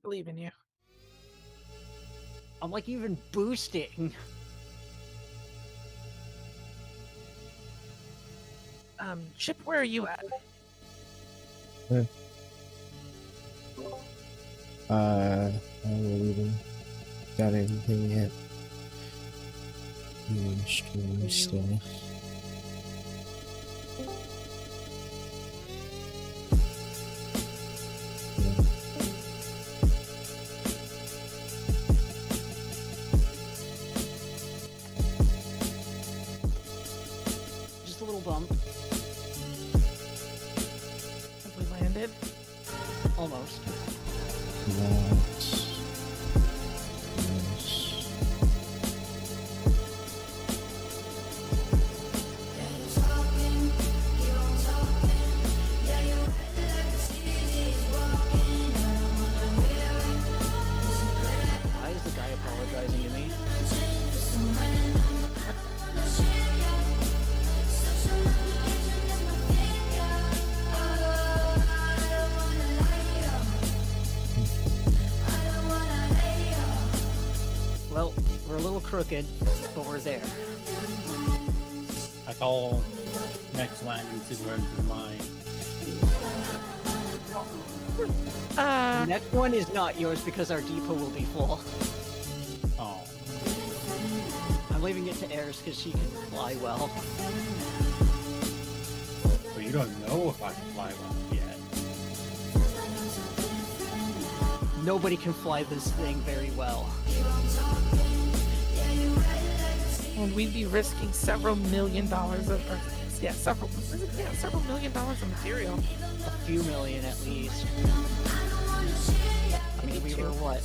believe in you. I'm like even boosting. Chip, where are you at? I haven't even got anything yet. Stream still. Just a little bump. Have we landed? Almost. Yes. Why is the guy apologizing to me? Well, we're a little crooked, but we're there. I call next landing situation mine. The next one is not yours because our depot will be full. Oh, I'm leaving it to Eris because she can fly well. but you don't know if I can fly one yet. Nobody can fly this thing very well. And we'd be risking several million dollars of, several million dollars of material. A few million at least. I mean, we were what?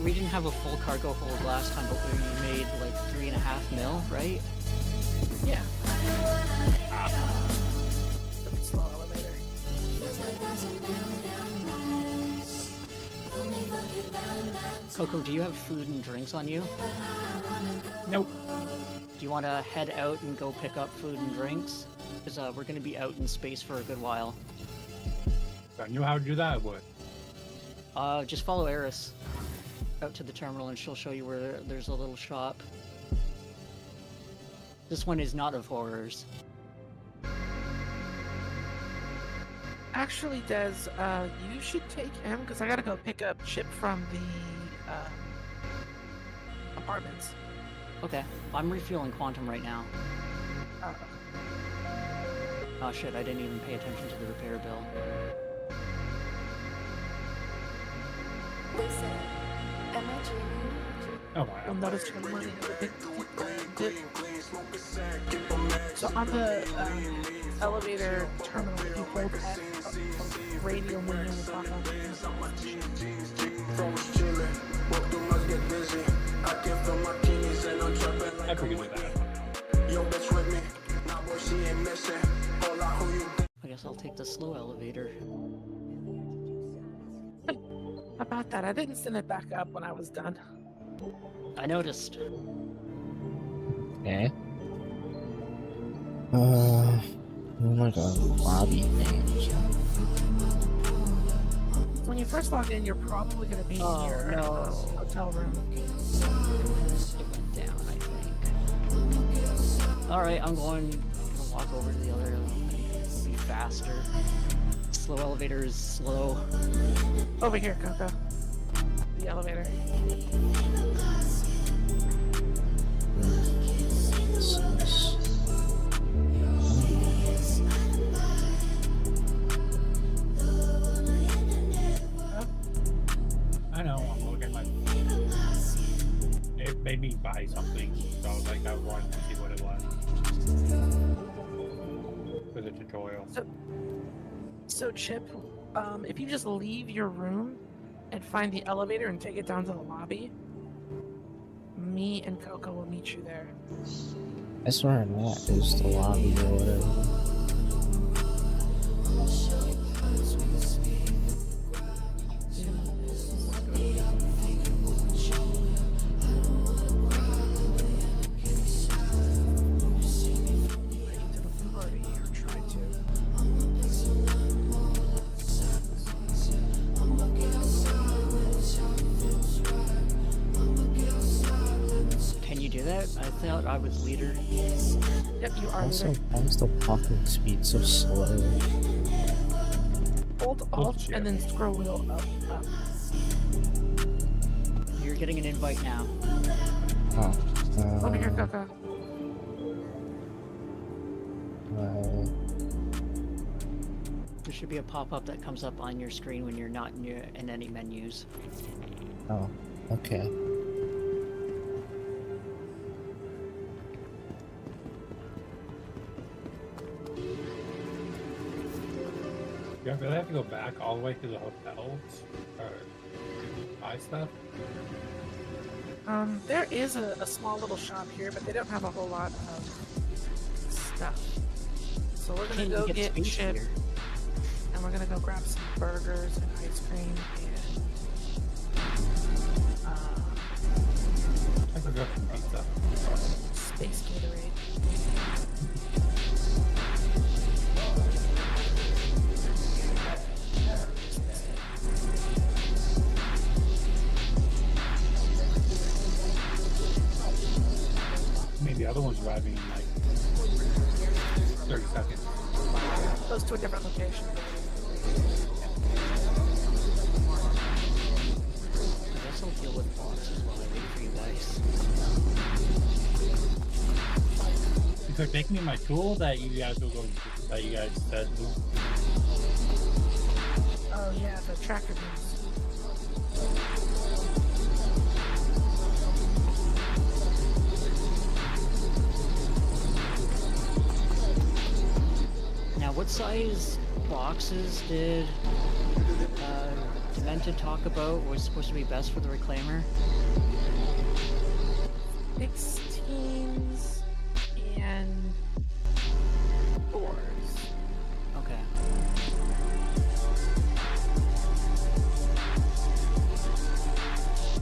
We didn't have a full cargo hold last time, but we made like 3.5 mil, right? Yeah. Slow elevator. Coco, do you have food and drinks on you? Nope. Do you want to head out and go pick up food and drinks? Because we're going to be out in space for a good while. If I knew how to do that, I would. Just follow Eris out to the terminal and she'll show you where there's a little shop. This one is not of horrors. Actually, Des, you should take him because I gotta go pick up Chip from the apartments. Okay, I'm refueling Quantum right now. Oh shit, I didn't even pay attention to the repair bill. Lisa, am I dreaming? Oh, You'll wow. notice your money has a big dip. So on the elevator terminal, if you hold F, a radio window will pop up. I figured that. I guess I'll take the slow elevator. About that, I didn't send it back up when I was done. I noticed. Okay. Oh my god, lobby names. When you first log in, you're probably going to be in your hotel room. It went down, I think. Alright, I'm going to walk over to the other elevator. Be faster. Slow elevator is slow. Over here, Coco. The elevator. I know, I'm looking at my... It made me buy something, so I was like, I wanted to see what it was. For the tutorial. So Chip, if you just leave your room and find the elevator and take it down to the lobby, me and Coco will meet you there. That's where I'm at, is the lobby or whatever. thought I was leader. Yep, you are Also, leader. why is the walking speed so slow? Hold Alt yeah. and then scroll wheel up. You're getting an invite now. Oh. Over here, Coco. There should be a pop-up that comes up on your screen when you're not in any menus. Oh, okay. You really have to go back all the way to the hotel or buy stuff? There is a small little shop here, but they don't have a whole lot of stuff. So we're gonna Can't go you get space Chip, here? and we're gonna go grab some burgers and ice cream and I could go for pizza. space Gatorade. I mean, the other one's arriving in like 30 seconds. Goes to a different location. I guess I'll deal with boxes while I wait for you guys. You could make me my tool that you guys will go that you guys said. Oh yeah, the tractor beams. Now, what size boxes did Demented talk about was supposed to be best for the Reclaimer? 16s and 4s. Okay.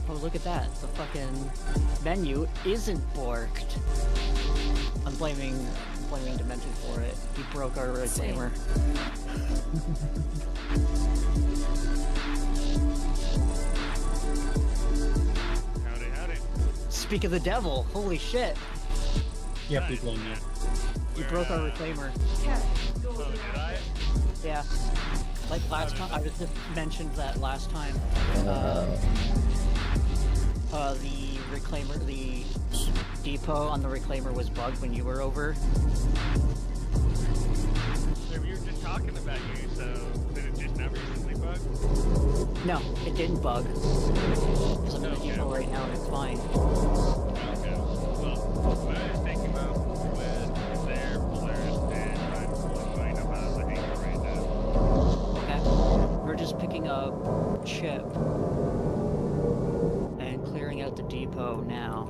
Oh, look at that. The fucking menu isn't borked. I'm blaming Demented for it. He broke our Reclaimer. Howdy, howdy. Speak of the devil, holy shit. Yeah, people in there. You broke our Reclaimer. Oh, did I? Yeah. Like last time, I just mentioned that last time. The Reclaimer, the depot on the Reclaimer was bugged when you were over. So we were just talking about you, so did it just not recently bug? No, it didn't bug. Because I'm in the Okay. depot right now and it's fine. Okay. Well, what I was thinking about was their Polaris and I'm going about the hangar right now. Okay. We're just picking up Chip and clearing out the depot now.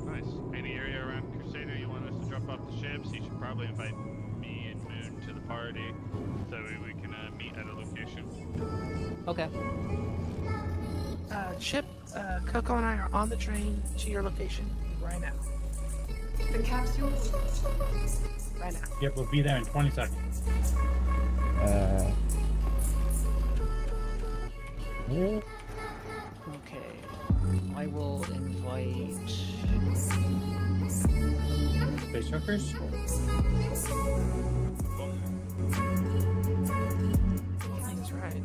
Nice. Any area around Crusader you want us to drop off the ships? You should probably invite me and Moon to the party so we can meet at a location. Okay. Chip, Coco and I are on the train to your location right now. The capsule. Right now. Yep, we'll be there in 20 seconds. Yeah. Okay. I will invite... Space truckers? That's right.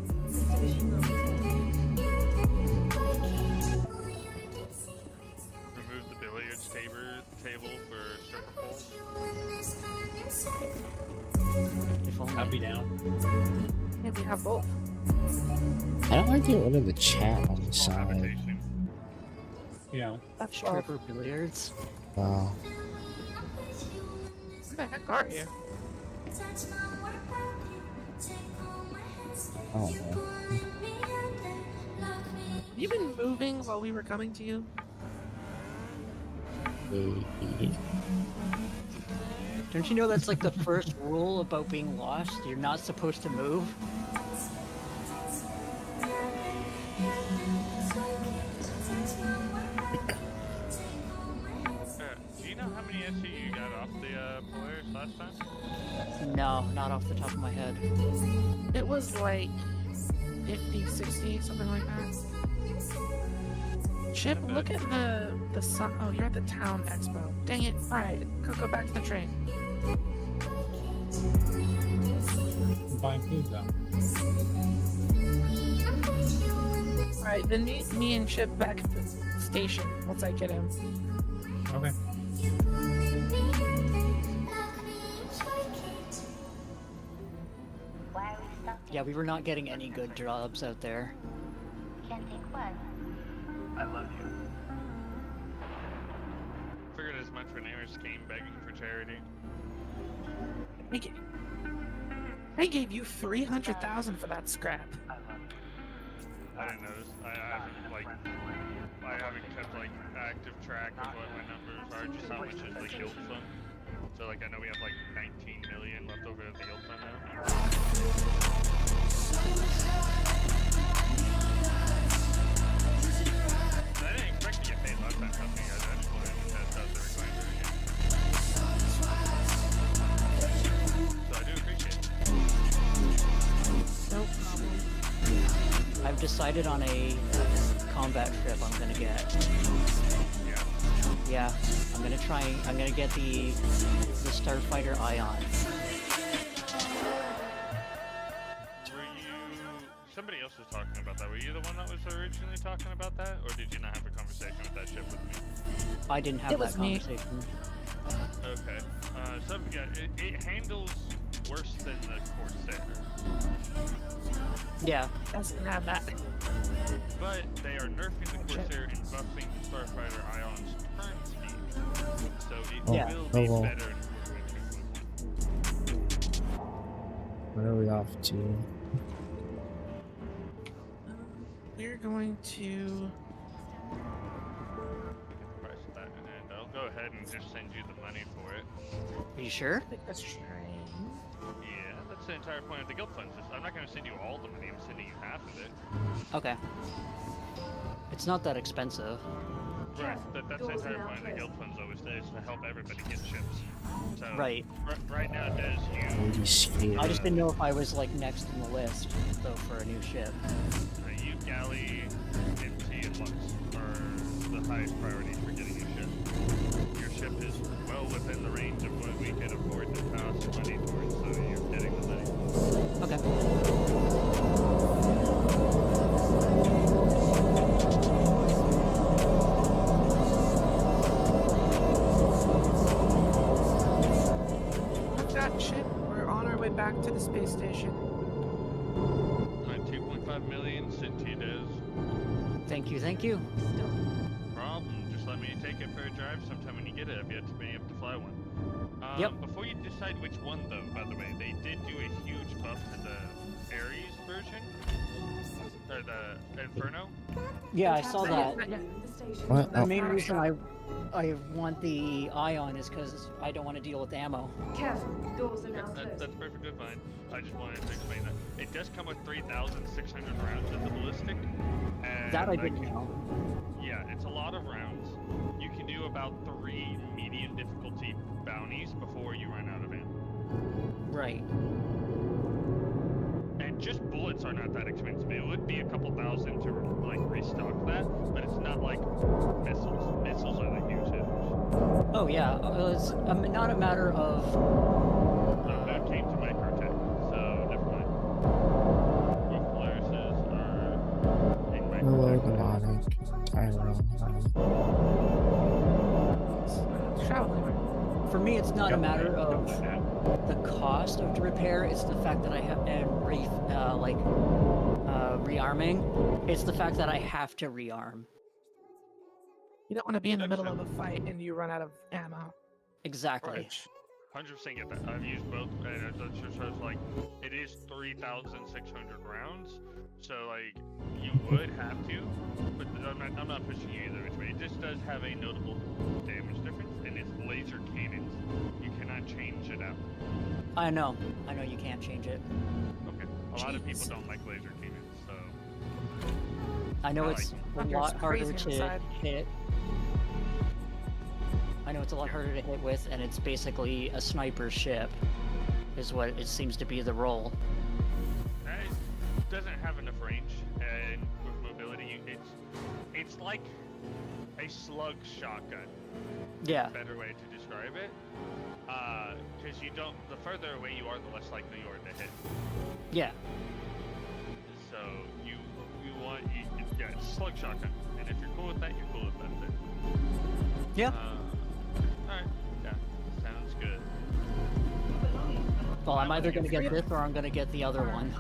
Remove the billiards table for stripper poles. If only. I'll be down. Yeah, we have both. I don't like getting rid of the chat on the Small side. habitation. You know, That's Stripper billiards. Wow. Where the heck are you? Oh man. Have you been moving while we were coming to you? Maybe. Don't you know that's like the first rule about being lost? You're not supposed to move. Do you know how many SC you got off the Polaris last time? No, not off the top of my head. It was like 50, 60, something like that. Chip, look at the sun. Oh, you're at the town expo. Dang it! All right, go back to the train. I'm buying food though. All right, then meet me and Chip back at the station once I get him. Okay. Yeah, we were not getting any good jobs out there. Can't take what? I love you. Figured as much when Eris came begging for charity. I gave you 300,000 for that scrap. I love you. I didn't notice. I haven't kept like active track of what my numbers are, just how much is the guild fund. So like I know we have like 19 million left over at the guild fund now. I didn't expect to get paid last time, trust me guys. I just wanted to test out the reclaimer again. So I do appreciate it. No problem. I've decided on a combat trip I'm gonna get. Yeah. Yeah, I'm gonna get the Starfighter Ion. Were you... Somebody else was talking about that. Were you the one that was originally talking about that? Or did you not have a conversation with that ship with me? I didn't have It that was me. conversation. Okay. It handles worse than the Corsair. Yeah, Doesn't have that. But they are nerfing the Corsair and buffing the Starfighter Ion's turn speed. So it Yeah. will Oh, be well. better in Where are we off to? We're going to. price of that, and I'll go ahead and just send you the money for it. are you sure? Take this train. Yeah, that's the entire point of the guild funds. I'm not going to send you all the money. I'm sending you half of it. Okay. It's not that expensive. Right. That's the entire point of the guild funds always is to help everybody get ships. So Right. Right now, Des, Really scared. I just didn't know if I was like next in the list, though, for a new ship. you Galley, MT, and Lux are the highest priority for getting your ship. Your ship is well within the range of what we can afford to toss money towards, so you're getting the money. Okay. I've got Chip. We're on our way back to the space station. 2.5 million sent to you, Des. Thank you, thank you. Problem. Just let me take it for a drive sometime when you get it. I've yet to be able to fly one. Yep. Before you decide which one, though, by the way, they did do a huge buff to the Ares version. Or the Inferno. Yeah, I saw that. What? The Oh, main reason I want the Ion is because I don't want to deal with ammo. Careful, doors are now closed. That's perfectly fine. I just wanted to explain that. It does come with 3,600 rounds of the ballistic. And That I didn't know. Yeah, it's a lot of rounds. You can do about 3 medium difficulty bounties before you run out of ammo. Right. And just bullets are not that expensive. It would be a couple thousand to like restock that, but it's not like missiles. Missiles are the huge hitters. Oh yeah, it's not a matter of. That came to Microtech, so definitely. Your Polaris's are in hello, Microtech. demonic. Tyrone. Traveling. For me, it's not a matter of Don't do that. the cost of the repair. It's the fact that I have rearming. It's the fact that I have to rearm. You don't want to be in the middle of a fight and you run out of ammo. Exactly. 100% get that. I've used both, and it just shows like it is 3,600 rounds. So like you would have to, but I'm not pushing you either which way. It just does have a notable damage difference, and it's laser cannons. You cannot change it out. I know you can't change it. Okay. A lot of people Jeez. don't like laser cannons, so I know I it's like a Thunder's lot harder crazy to inside. hit. I know it's a lot harder to hit with, and it's basically a sniper ship, is what it seems to be the role. it doesn't have enough range, and with mobility, it's like a slug shotgun. Yeah. Better way to describe it. Because you don't, the further away you are, the less likely you are to hit. Yeah. So you yeah, it's a slug shotgun. And if you're cool with that, you're cool with that. Then. Yeah. Alright. Yeah. Sounds good. Well, I'm either gonna get this or I'm gonna get the other one.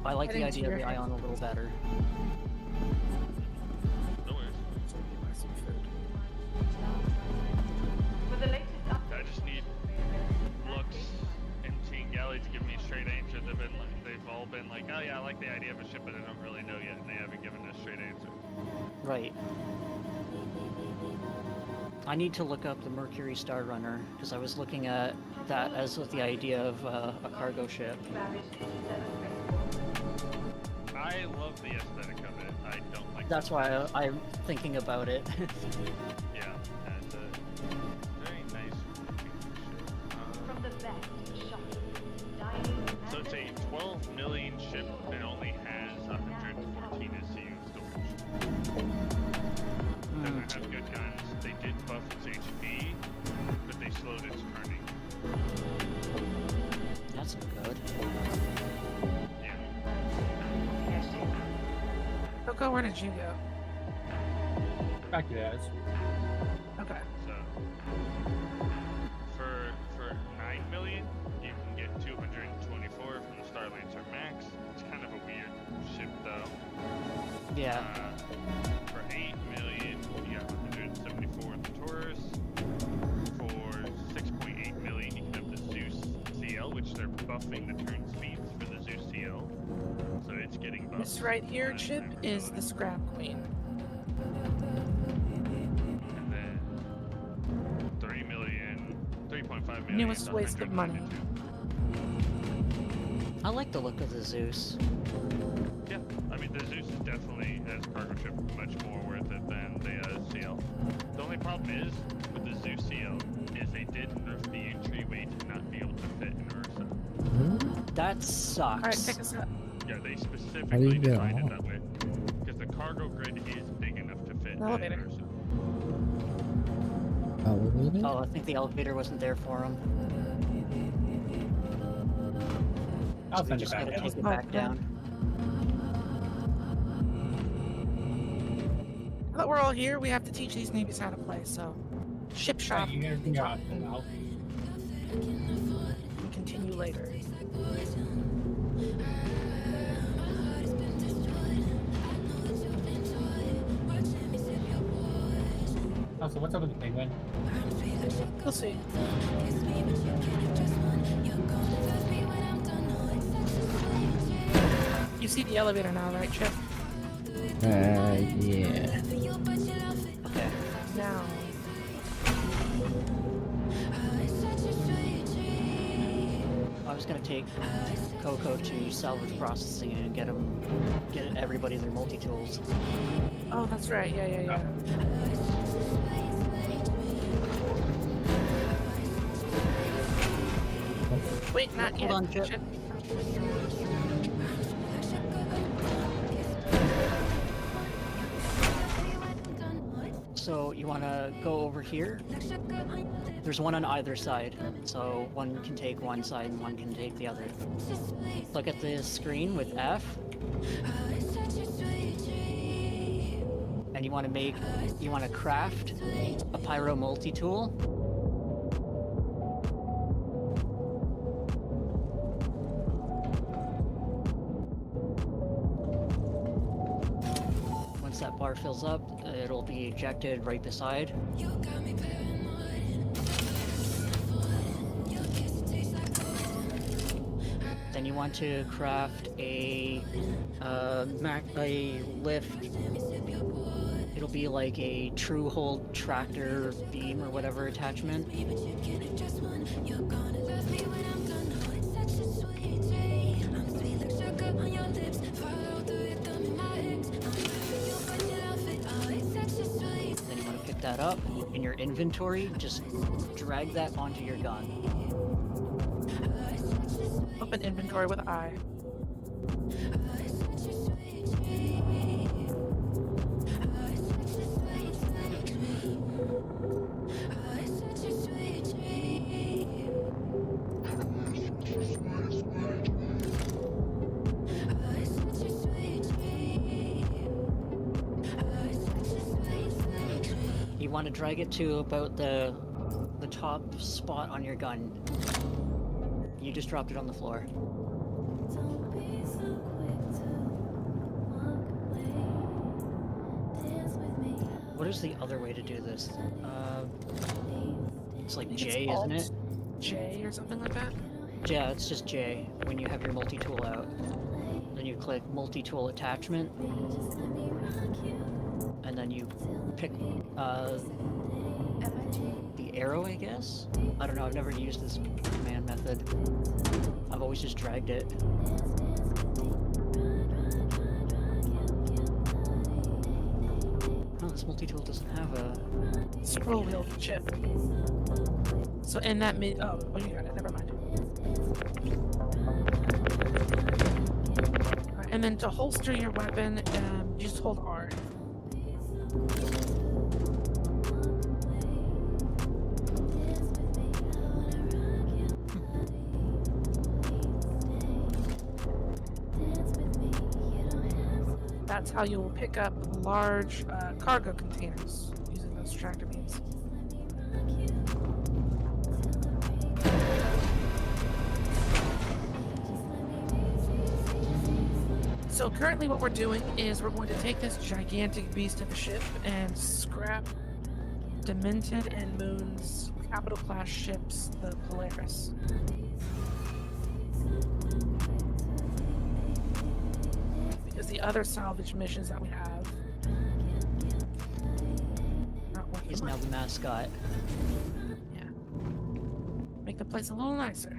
I like the Heading to idea of your the head. ion a little better. No worries. With the latest update, I just need Lux and Team Galley to give me a straight answer. They've all been like, oh yeah, I like the idea of a ship, but I don't really know yet, and they haven't given a straight answer. Right. I need to look up the Mercury Star Runner, because I was looking at that as with the idea of a cargo ship. I love the aesthetic of it. I don't like. That's why I'm thinking about it. Yeah, it's a very nice ship. from the best shop, dining, So and it's a 12 million ship and only has 114 SCU storage. Doesn't have good guns. They did buff its HP, but they slowed its turning. That's good. Yeah. Coco, where did you go? Back to that. Okay. So for 9 million, you can get 224 from the Star Lancer Max. It's kind of a weird ship though. Yeah. For 8 million, you got 174 in the Taurus. For 6.8 million, you can have the Zeus CL, which they're buffing the turn speeds for the Zeus CL. So it's getting buffed. This right here, on Chip, is the maneuverability. Scrap Queen. And then 3 million, 3.5 million. Newest is waste of money. 192. I like the look of the Zeus. Yeah, I mean, the Zeus is definitely, as cargo ship, much more worth it than the CL. The only problem is, with the Zeus CL, is they did nerf the entryway to not be able to fit in Ursa. That sucks. Alright, take us up. Yeah, they How do specifically you get designed it off? that way. Because the cargo grid is big enough to fit in Elevator. Ursa. Elevator? Oh, I think the elevator wasn't there for him. I'll We send it just back. gotta down. take it back down. Now that we're all here, we have to teach these newbies how to play, so... Ship shop. You gotta figure out how. We continue later. Oh, so what's up with the penguin? We'll see. You see the elevator now, right, Chip? Yeah. Okay. Now. I was gonna take Coco to salvage processing and get everybody their multi-tools. Oh, that's right. Yeah. Wait, not yet. on, Chip. So you want to go over here? There's one on either side, so one can take one side and one can take the other. Look at the screen with F. And you want to craft a pyro multi-tool. Once that bar fills up, it'll be ejected right beside. Then you want to craft a lift. It'll be like a true hold tractor beam or whatever attachment. Then you want to pick that up in your inventory. Just drag that onto your gun. Open inventory with I. want to drag it to about the top spot on your gun. You just dropped it on the floor. What is the other way to do this? It's like J, isn't it? J or something like that? Yeah, it's just J when you have your multi-tool out. Then you click multi-tool attachment. And then you pick the arrow, I guess? I don't know, I've never used this command method. I've always just dragged it. No, this multi-tool doesn't have a... Scroll wheel chip. So in that you got it, never mind. Alright, and then to holster your weapon, you just hold R. That's how you'll pick up large cargo containers using those tractor beams. So currently what we're doing is we're going to take this gigantic beast of a ship and scrap Demented and Moon's capital class ships, the Polaris. Because the other salvage missions that we have not working. He's now the mascot. Yeah. Make the place a little nicer.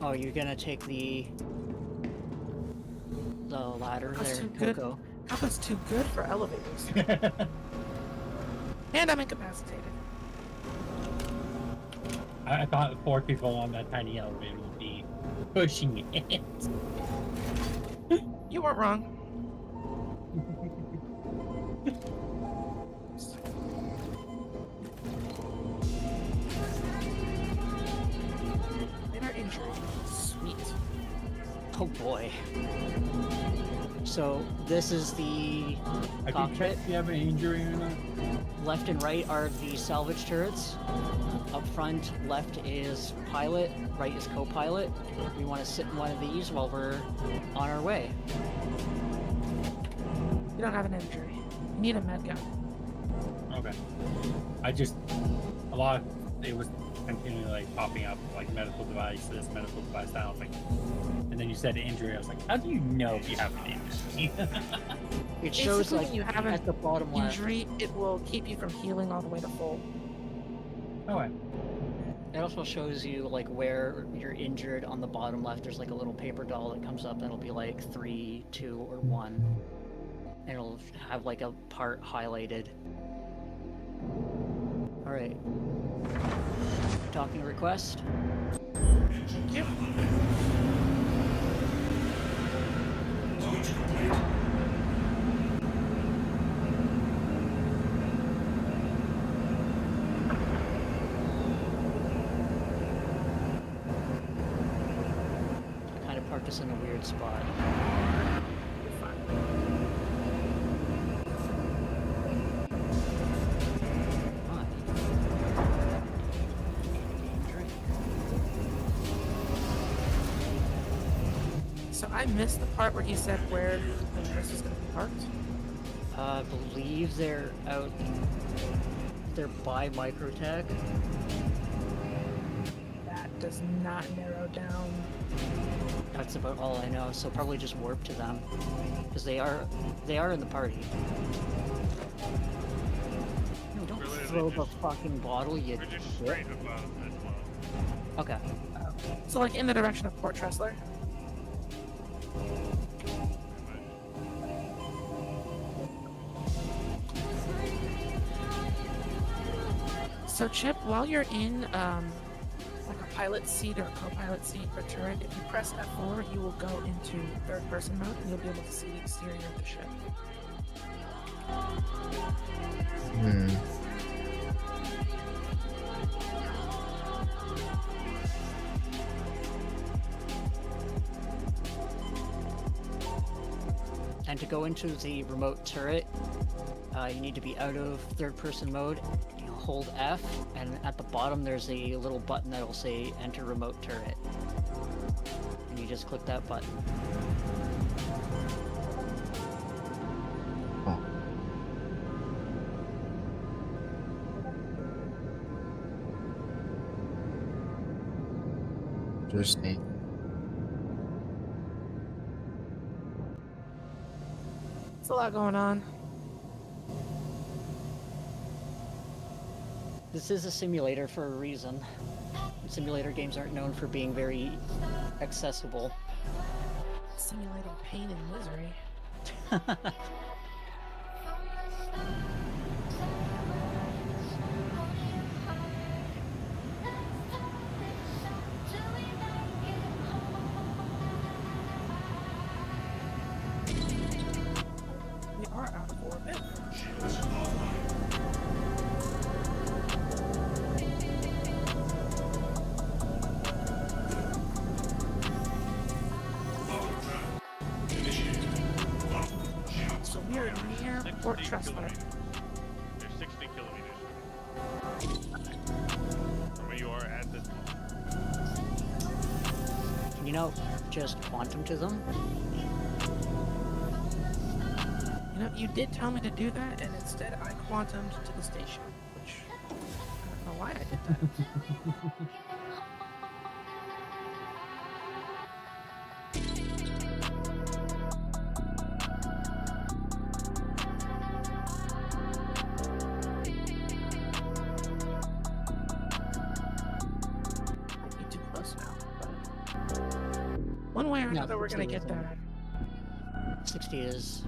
Oh, you're gonna take the ladder That's there, too good. Coco. Coco's too good for elevators. And I'm incapacitated. I thought 4 people on that tiny elevator would be pushing it. You weren't wrong. Minor injury. Sweet. Oh boy. So this is the I can cockpit. check if you have an injury or not. Left and right are the salvage turrets. Up front, left is pilot, right is co-pilot. We want to sit in one of these while we're on our way. You don't have an injury. You need a med gun. Okay. It was continually like popping up like medical device, this medical device, that. I was like, and then you said injury. I was like, how do you know if you have an injury? It shows Basically, like when you have an at the bottom left. injury, it will keep you from healing all the way to full. Okay. It also shows you like where you're injured on the bottom left. There's like a little paper doll that comes up and it'll be like 3, 2, or 1. And it'll have like a part highlighted. Alright. Docking request. Thank you. I kind of parked us in a weird spot. So I missed the part where he said where the nurse was going to be parked. I believe they're out. They're by Microtech. That does not narrow down. That's about all I know. So probably just warp to them, because they are in the party. No, don't Really, they throw the just- fucking bottle, you We're just shit. straight above as well. Okay. So like in the direction of Port Tressler. So Chip, while you're in like a pilot seat or a co-pilot seat or turret. If you press F4, you will go into third-person mode, and you'll be able to see the exterior of the ship. Hmm. And to go into the remote turret, you need to be out of third-person mode. You hold F, and at the bottom there's a little button that'll say Enter Remote Turret. And you just click that button. Oh. Interesting. It's a lot going on. This is a simulator for a reason. Simulator games aren't known for being very accessible. Simulating pain and misery. We are out of orbit. So we are near 60 Port Tressler. kilometers. You're 60 kilometers from where you are at this moment. Can you not just quantum to them? You know, you did tell me to do that, and instead I quantumed to the station, which I don't know why I did that. Might be too close now, but one way or No, another, we're gonna 60 get is in. there. 60 is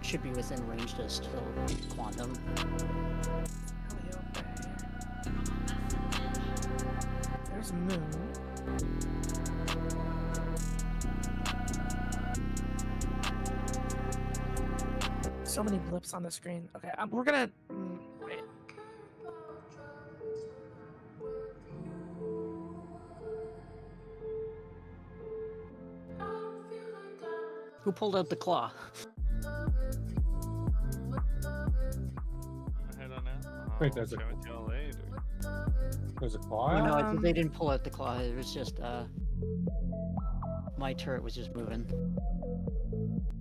should be within range to still quantum. There's Moon. So many blips on the screen. Okay, we're gonna wait. Who pulled out the claw? Head on out. Wait, there's a- 17 later. There's a Oh, claw? no, they didn't pull out the claw. It was just my turret was just moving.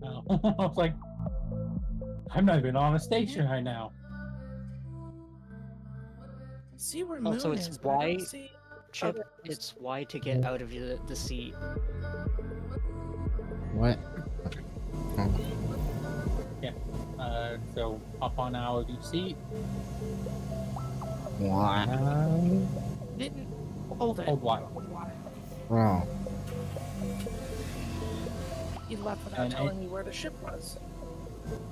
Oh. I was like, I'm not even on a station right now. See where Oh, Moon so it's is, but I don't Y? see- Chip, there it is. it's Y to get out of the seat. What? Oh. So up on our seat. What? Didn't hold it. Hold what? Hold Y. Wrong. He left without And telling me where the ship was.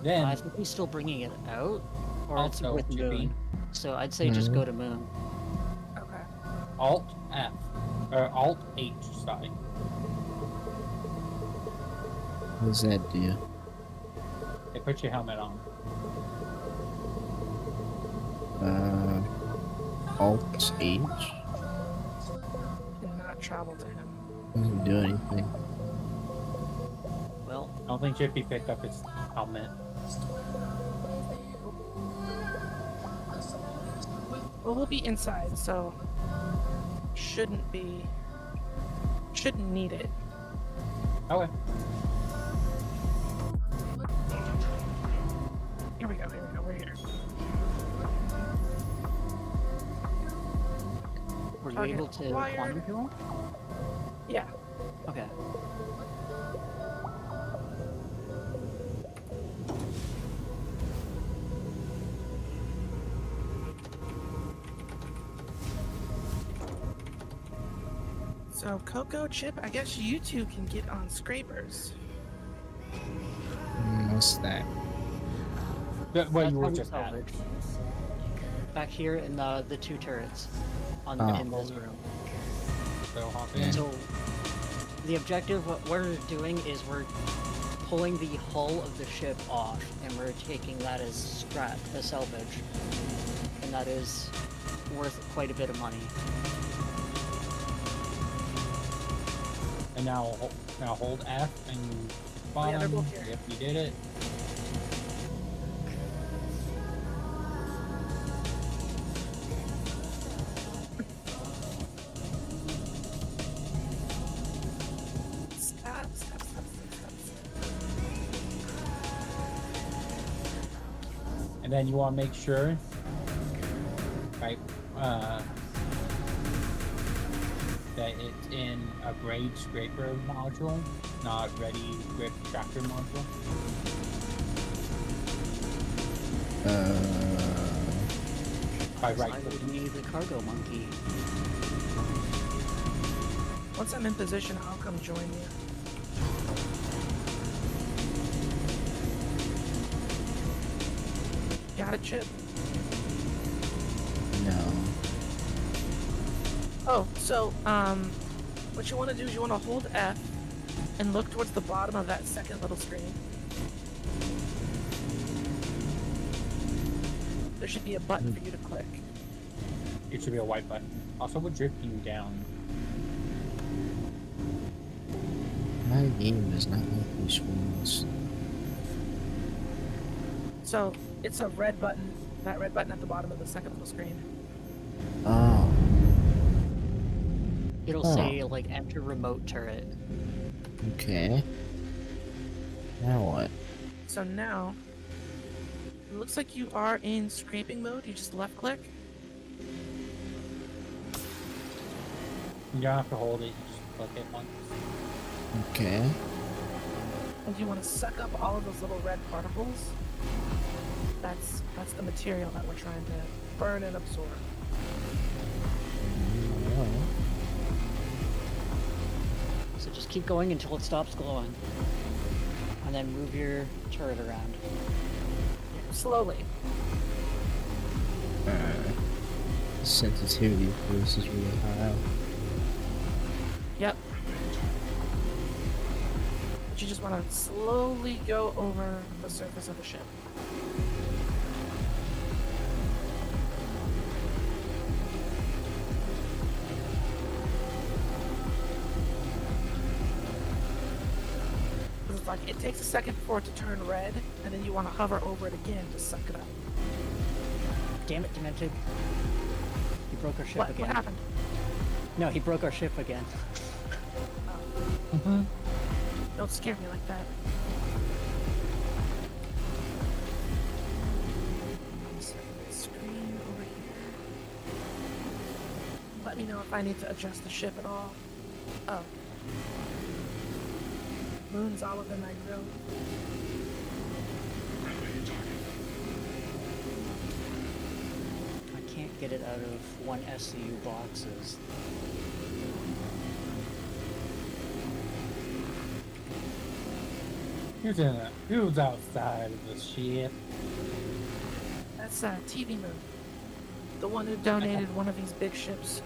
Then I think he's still bringing it out, or it's Also with should be- Moon. So I'd say just go to Moon. Okay. Alt F or Alt H, sorry. What does that do? Hey, put your helmet on. Alt H? Did not travel to him. Doesn't do anything. Well, I don't think Chippy picked up his helmet. Well, we'll be inside, so shouldn't need it. Okay. Here we go, we're here. were you Target able to acquired. quantum to him? Yeah. Okay. So, Coco, Chip, I guess you two can get on scrapers. What's that? Where That's you how were we just at. salvage. Back here in the two turrets. in this room. So hop in. So the objective, what we're doing is we're pulling the hull of the ship off, and we're taking that as scrap, as salvage, and that is worth quite a bit of money. And now hold F and Oh, yeah, they're bottom. both here. Yep, you did it. Stop. And then you want to make sure, right, that it's in a braid scraper module, not ready grip tractor module. By right I click. would need the cargo monkey. Once I'm in position, I'll come join you. Got it, Chip? No. Oh, so, what you want to do is you want to hold F and look towards the bottom of that second little screen. There should be a button for you to click. It should be a white button. Also, we're drifting down. My game does not like these screens. So, it's a red button, that red button at the bottom of the second little screen. Oh. It'll Huh. say, like, enter remote turret. Okay. Now what? So now, it looks like you are in scraping mode. You just left click. You don't have to hold it, you just click it once. Okay. And you want to suck up all of those little red particles. That's the material that we're trying to burn and absorb. Well, So just keep going until it stops glowing. And then move your turret around. Slowly. sensitivity for this is really high. Yep. But you just want to slowly go over the surface of the ship. It's like it takes a second for it to turn red, and then you want to hover over it again to suck it up. Damn it, Demented. He broke our ship What again. happened? No, he broke our ship again. Don't scare me like that. Screen over here. Let me know if I need to adjust the ship at all. Oh. Moon's all within my grill. I can't get it out of one SCU boxes. Who's outside of the ship? That's TV Moon. The one who donated one of these big ships.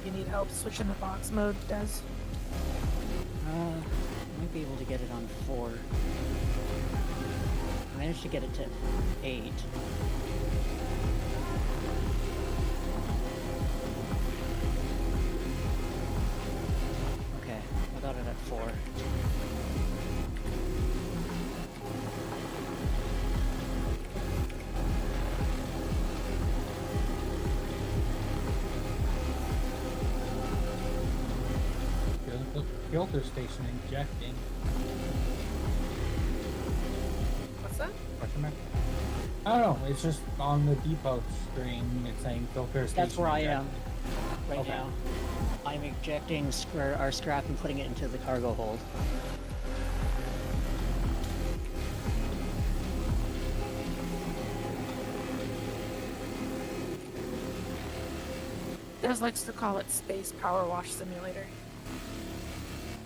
You need help switching the box mode, Des? Might be able to get it on 4. I managed to get it to 8. Okay, I got it at 4. Filter station injecting. What's that? Question mark? I don't know. It's just on the depot screen. It's saying filter station. That's where I am injecting. right Okay. now. I'm ejecting our scrap and putting it into the cargo hold. Des likes to call it Space Power Wash Simulator.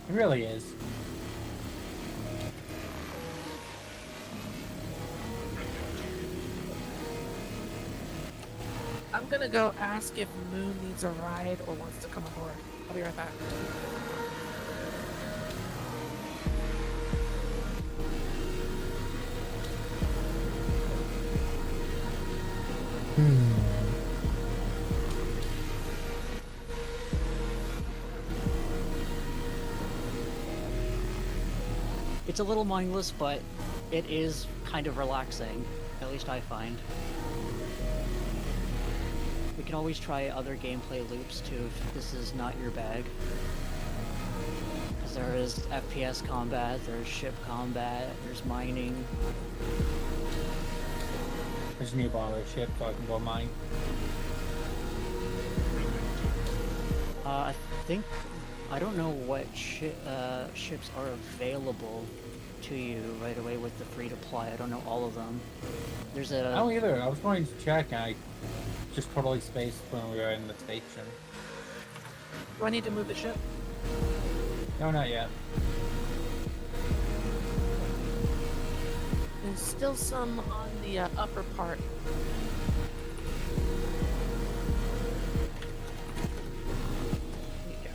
It really is. I'm gonna go ask if Moon needs a ride or wants to come aboard. I'll be right back. It's a little mindless, but it is kind of relaxing. At least I find. We can always try other gameplay loops too if this is not your bag. Because there is FPS combat, there's ship combat, there's mining. I just need to borrow a ship so I can go mine. I think I don't know what ships are available to you right away with the free to play. I don't know all of them. There's a. I don't either. I was going to check and I just totally spaced when we were in the station. Do I need to move the ship? No, not yet. There's still some on the upper part. There you go.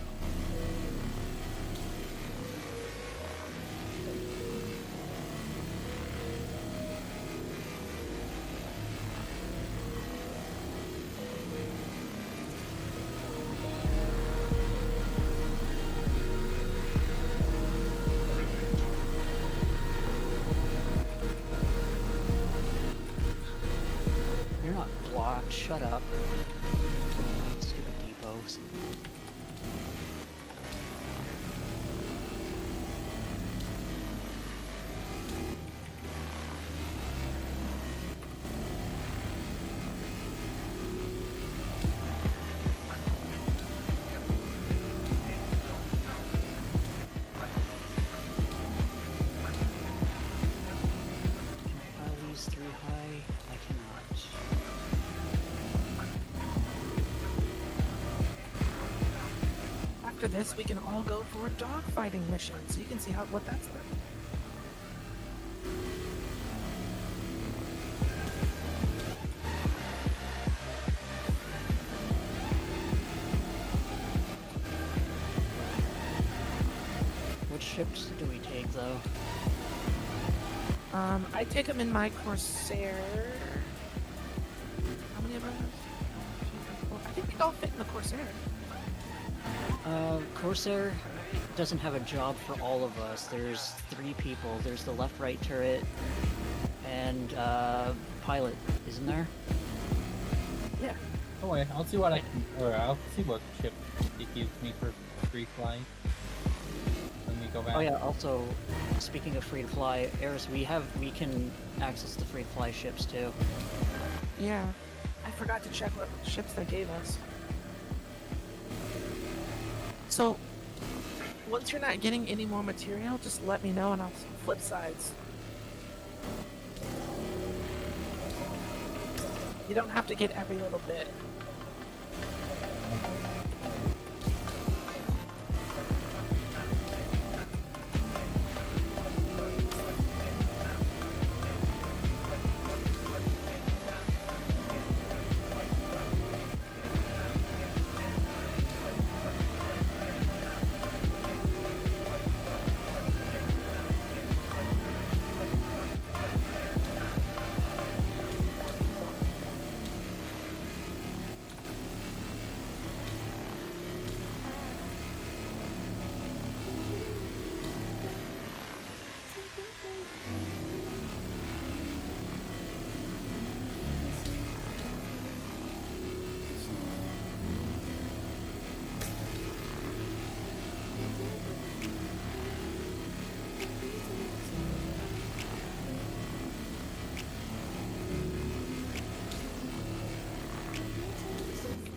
You're not blocked. Shut up. Stupid depots. Pile these through high. I cannot. After this, we can all go for a dogfighting mission, so you can see what that's like. Which ships do we take though? I take them in my Corsair. How many of us? I think they all fit in the Corsair. Corsair doesn't have a job for all of us. There's 3 people. There's the left-right turret and pilot, isn't there? Yeah. Oh wait, I'll see what I can, or I'll see what ship it gives me for free flight. Let me go back. Oh yeah. Also, speaking of free to fly, Eris, we can access the free to fly ships too. Yeah. I forgot to check what ships they gave us. So, once you're not getting any more material, just let me know and I'll flip sides. You don't have to get every little bit.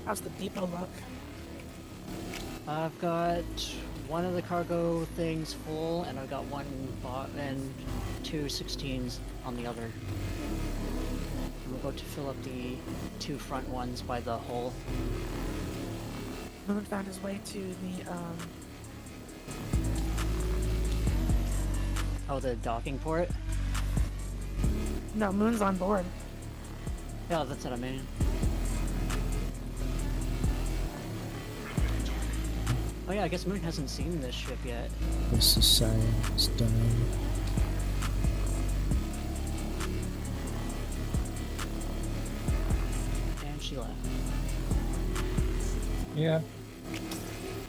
How's the depot look? I've got one of the cargo things full, and I've got one bot and 2 16s on the other. I'm about to fill up the 2 front ones by the hull. Moon found his way to the, Oh, the docking port? No, Moon's on board. Yeah, that's what I mean. Oh yeah, I guess Moon hasn't seen this ship yet. This is science done. And she left. Yeah.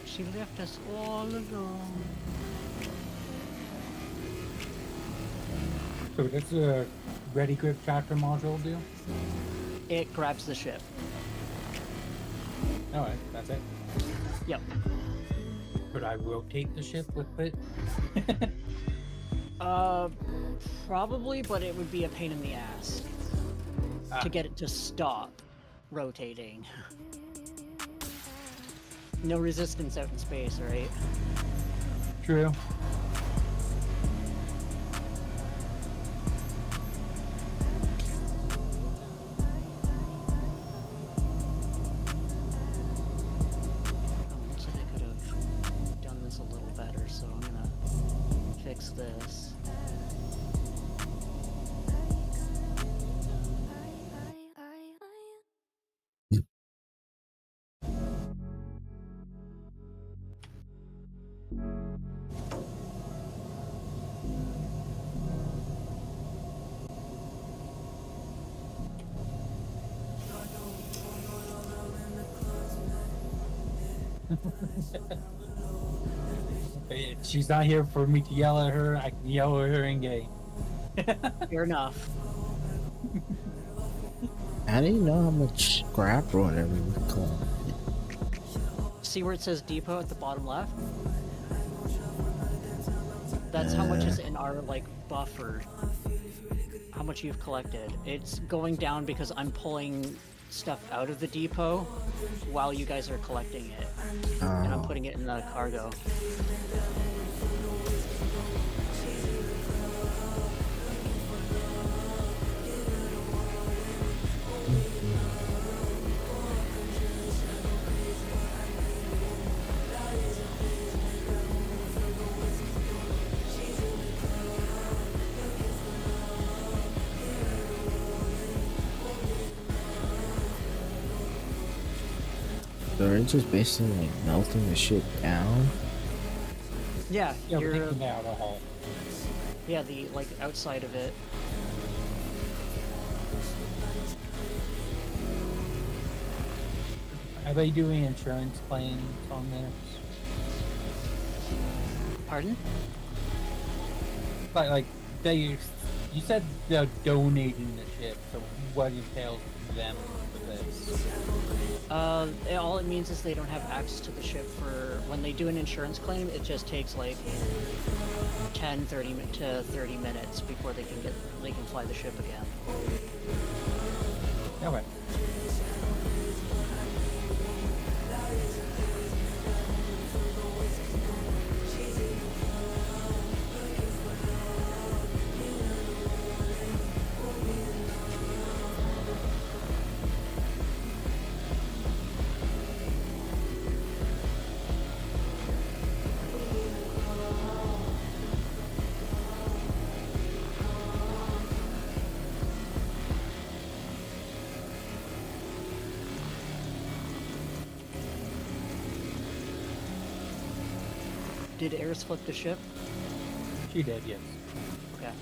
She left us all alone. So that's a ready grip tractor module do? It grabs the ship. Alright, that's it. Yep. Could I rotate the ship with it? Probably, but it would be a pain in the ass Ah. to get it to stop rotating. No resistance out in space, right? True. Looks like I could have done this a little better, so I'm gonna fix this. She's not here for me to yell at her. I can yell at her in game. Fair enough. How do you know how much scrap or whatever we collect? See where it says depot at the bottom left? That's how much is in our, like, buffer. How much you've collected. It's going down because I'm pulling stuff out of the depot while you guys are collecting it. And I'm putting it in the cargo. So they're just basically like melting the shit down. Yeah, Yeah, we're you're, taking out a hull. yeah, the, like, outside of it. Are they doing insurance claims on this? Pardon? Like they, you said they're donating the ship, so what entails them for this? All it means is they don't have access to the ship for when they do an insurance claim. It just takes like 30 minutes before they can fly the ship again. Okay. Did Eris flip the ship? She did, yes. Okay.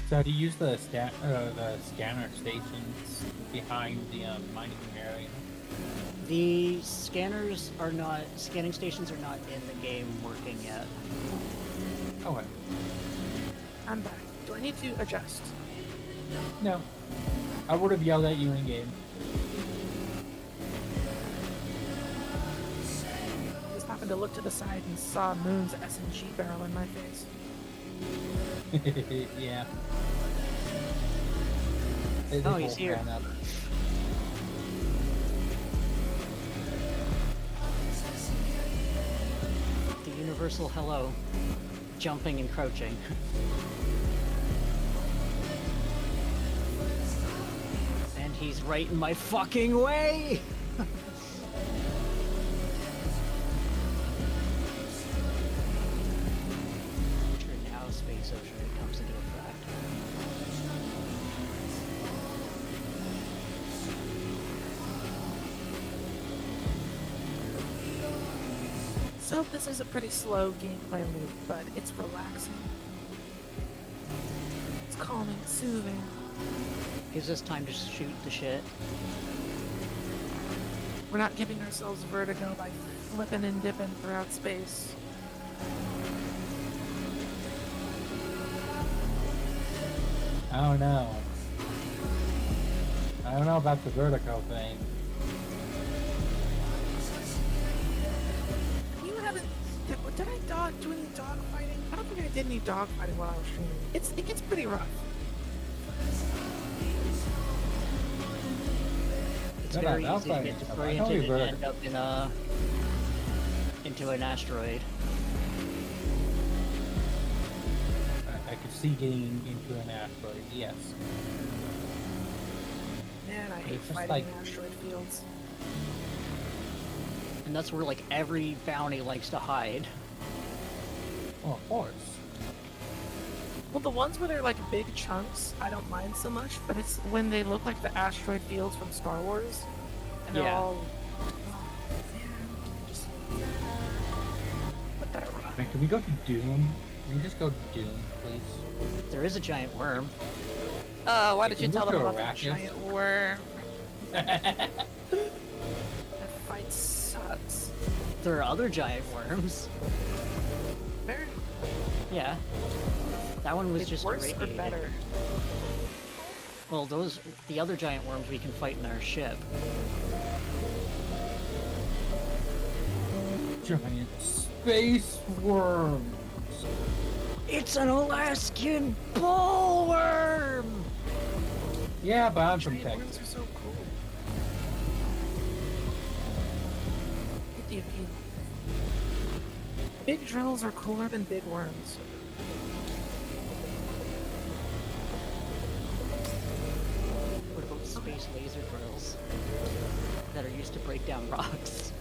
So do you use the scanner stations behind the mining area? The scanning stations are not in the game working yet. Okay. I'm back. Do I need to adjust? No. I would have yelled at you in game. Just happened to look to the side and saw Moon's SMG barrel in my face. Yeah. Oh, he's here. Ran up. universal hello. Jumping and crouching. And he's right in my fucking way! Sure, now Space Ocean comes into effect. So this is a pretty slow gameplay loop, but it's relaxing. It's calming, soothing. Gives us time to shoot the shit. We're not giving ourselves vertigo by flipping and dipping throughout space. I don't know. I don't know about the vertigo thing. You haven't... Did I do any dog fighting? I don't think I did any dog fighting while I was streaming. It gets pretty rough. It's No, very no, easy to that's get fine. disoriented and I end up into an asteroid. I could see getting into an asteroid, yes. Man, I hate It's just fighting like- in asteroid fields. And that's where like every bounty likes to hide. Oh, of course. Well, the ones where they're like big chunks, I don't mind so much, but it's when they look like the asteroid fields from Star Wars, and they're Yeah. all... Oh, man, just... But they're rough. Man, can we go to Doom? Can we just go to Doom, please? There is a giant worm. Why did you Can we tell go them to about the Arrakis? giant worm? That fight sucks. There are other giant worms. They're Yeah. That one was just worse or irradiated. better. Well, the other giant worms we can fight in our ship. Giant space worms! It's an Alaskan bullworm! Yeah, but I'm from Giant Texas. worms are so cool. Get the appeal. Big drills are cooler than big worms. What about space laser drills that are used to break down rocks?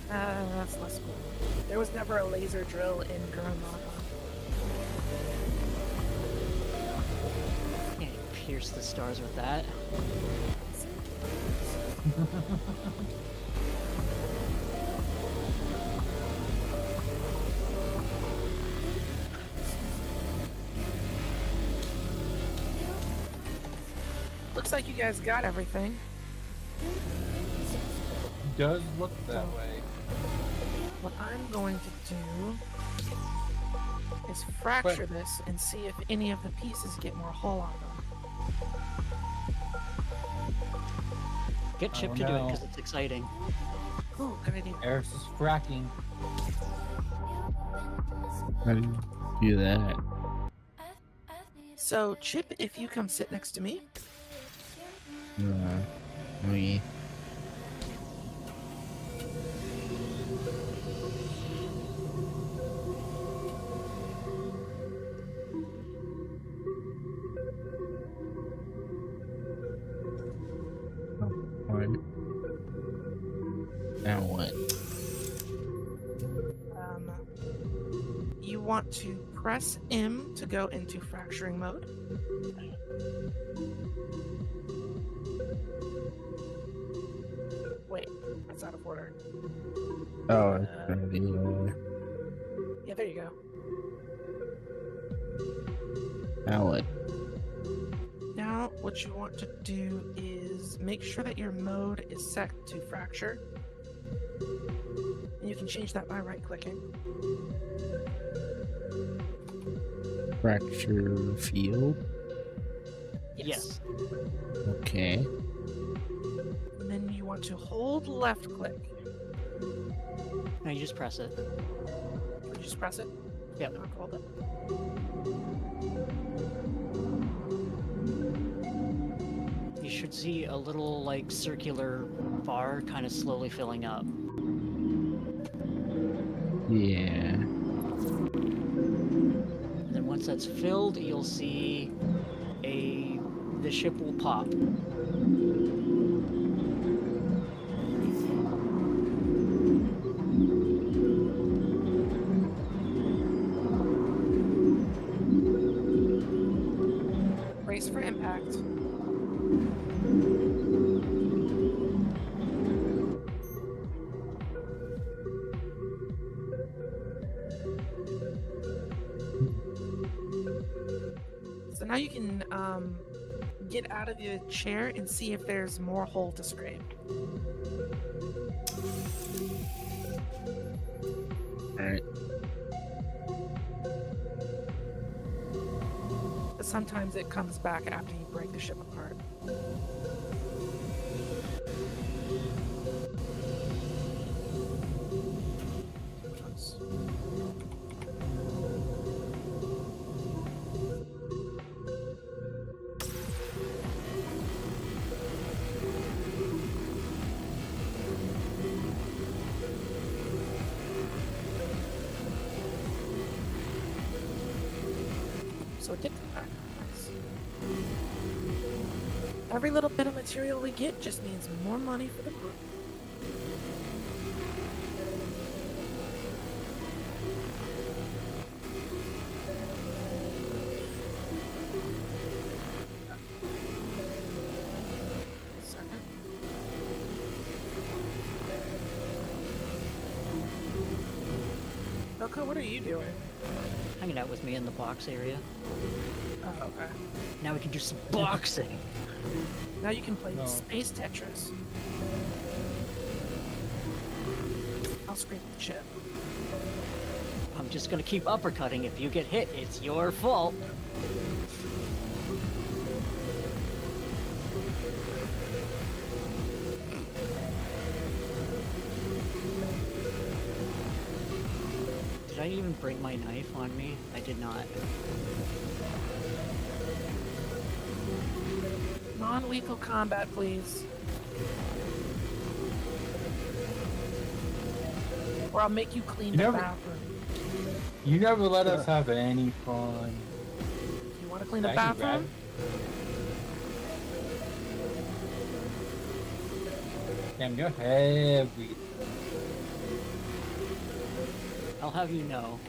That's less cool. There was never a laser drill in Gurren Can't pierce the stars with that. Looks like you guys got everything. Does look that way. What I'm going to do is fracture this and see if any of the pieces get more hull on them. Get Chip Oh, to do it no. because it's exciting. Ooh, good idea. Eris is fracking. How do you do that? So, Chip, if you come sit next to me, We One. Now what? you want to press M to go into fracturing mode. Wait, that's out of order. Oh, it's gonna be Yeah, there you go. now what? Now, what you want to do is make sure that your mode is set to fracture. And you can change that by right-clicking. Fracture field. Yes. Okay. And then you want to hold left-click. Now you just press it. You just press it. Yep. I'll hold it. You should see a little like circular bar kind of slowly filling up. Yeah. And then once that's filled, you'll see the ship will pop. Brace for impact. So now you can get out of your chair and see if there's more hole to scrape. Alright. But sometimes it comes back after you break the ship apart. So it did come back. Nice. Every little bit of material we get just means more money for the group. Second. Coco, what are you doing? Hanging out with me in the box area. Oh, okay. Now we can do some boxing. Now you can play No. Space Tetris. I'll scrape the chip. I'm just gonna keep uppercutting. If you get hit, it's your fault. Did I even bring my knife on me? I did not. Non-lethal combat, please. Or I'll make you clean You the never- bathroom. You never let us have any fun. You want to clean the I can grab bathroom? Damn, you're heavy. I'll have you know.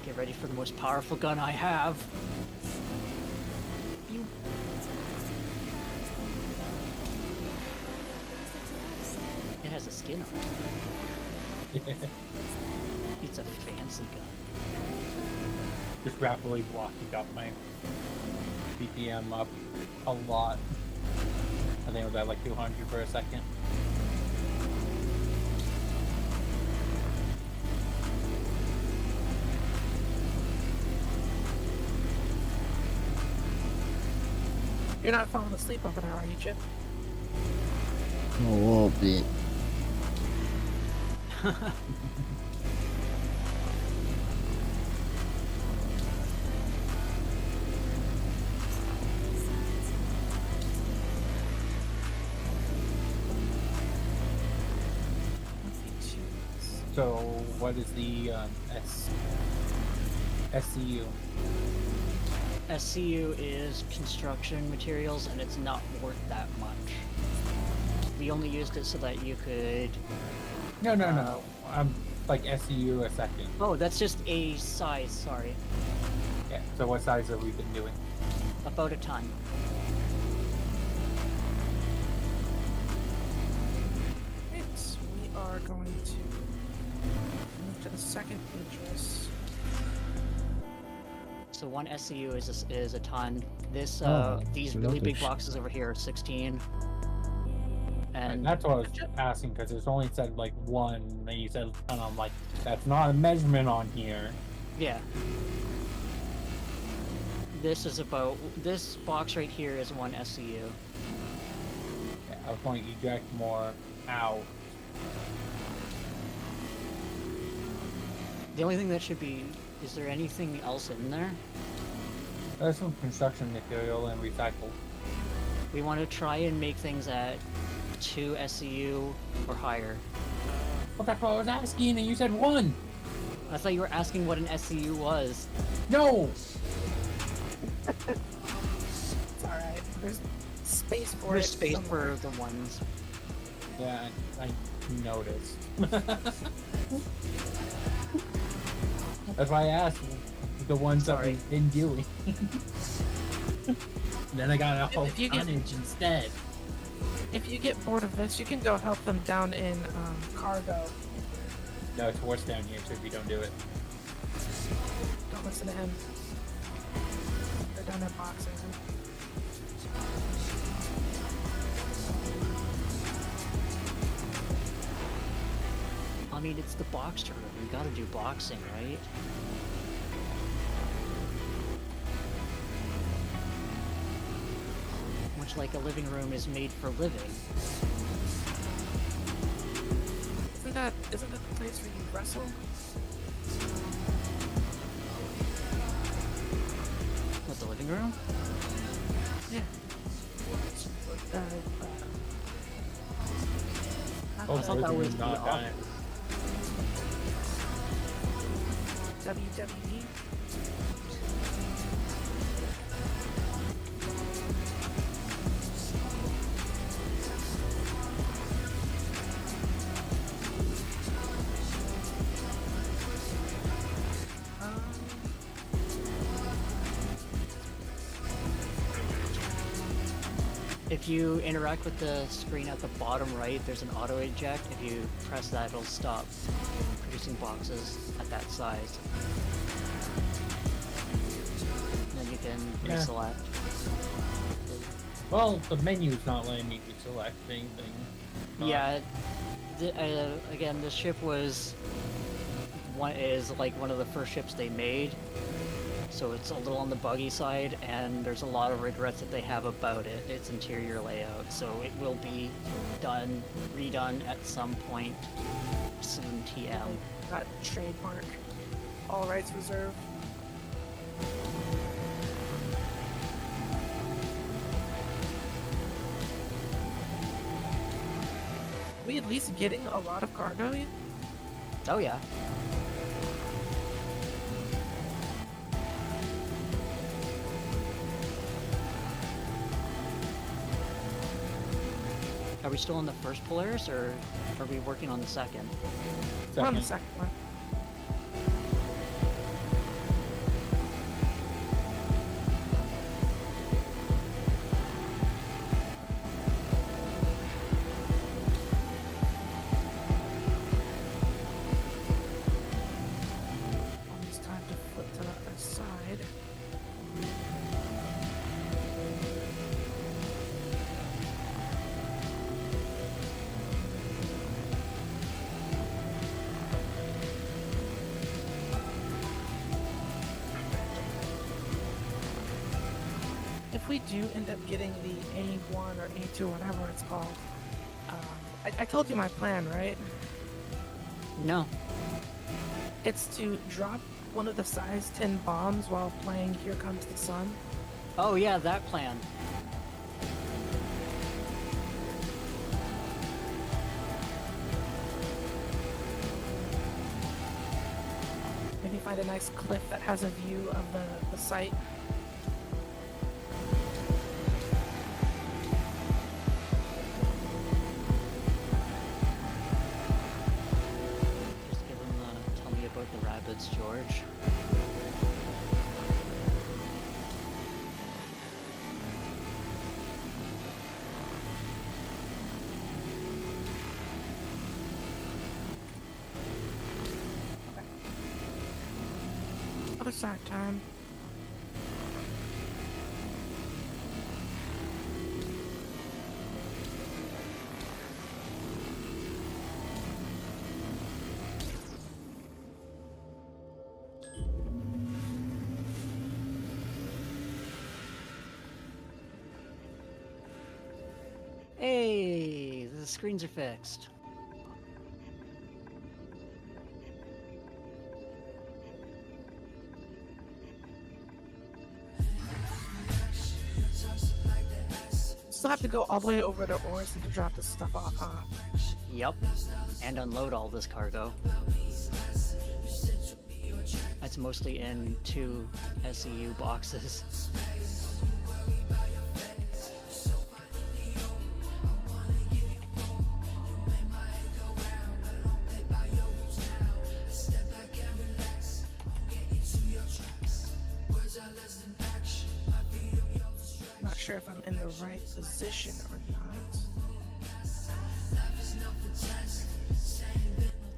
Get ready for the most powerful gun I have. You. It has a skin on it. It's a fancy gun. Just rapidly blocking up my BPM up a lot. I think it was at like 200 for a second. You're not falling asleep over there, are you, Chip? A little bit. So, what is the SCU? SCU is construction materials, and it's not worth that much. We only used it so that you could... No. I'm like SCU a second. Oh, that's just a size, sorry. Yeah. So, what size have we been doing? About a ton. Right, we are going to move to the second address. So one SCU is a ton. This these so really that's big a boxes over here are 16. And And that's what I was asking because it's only said like one, and you said, and I'm like, that's not a measurement on here. yeah. This is about this box right here is one SCU. Yeah, I was going to eject more out. The only thing that should be, is there anything else in there? There's some construction material and recycle. We want to try and make things at 2 SCU or higher. Well, that's what I was asking, and you said 1! I thought you were asking what an SCU was. No! It's alright. There's space for There's it. space somewhere. for the ones. Yeah, I noticed. That's why I asked the ones that Sorry. we've been doing. Then I got a whole If you get- tonnage instead. If you get bored of this, you can go help them down in cargo. No, it's worse down here too if you don't do it. Don't listen to him. They're down there boxing him. I mean, it's the boxer room. We gotta do boxing, right? Much like a living room is made for living. Isn't that the place where you wrestle? What, the living room? Yeah. Oh, I thought that was not the done it. WWE. If you interact with the screen at the bottom right, there's an auto eject. If you press that, it'll stop producing boxes at that size. And then you can Yeah. reselect. Well, the menu's not letting me select anything. Yeah. Again, this ship is one of the first ships they made, so it's a little on the buggy side, and there's a lot of regrets that they have about it, its interior layout. So it will be redone at some point soon. TM. Got trademark. All rights reserved. We at least getting a lot of cargo yet? Oh yeah. Are we still on the first Polaris, or are we working on the second? We're on the second one. Almost time to flip to the other side. If we do end up getting the A1 or A2, whatever it's called, I told you my plan, right? No. It's to drop one of the size 10 bombs while playing Here Comes the Sun. Oh yeah, that plan. Maybe find a nice cliff that has a view of the site. Just give him the tell me about the rabbits, George. Other side time. Hey, the screens are fixed. still have to go all the way over to Orison to drop this stuff off, huh? Yep. And unload all this cargo. That's mostly in 2 SEU boxes. Not sure if I'm in the right position or not.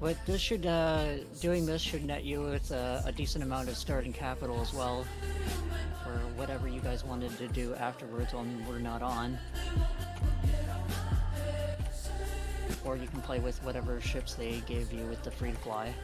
But this should, doing this should net you with a decent amount of starting capital as well, for whatever you guys wanted to do afterwards when we're not on. Or you can play with whatever ships they gave you with the free to fly.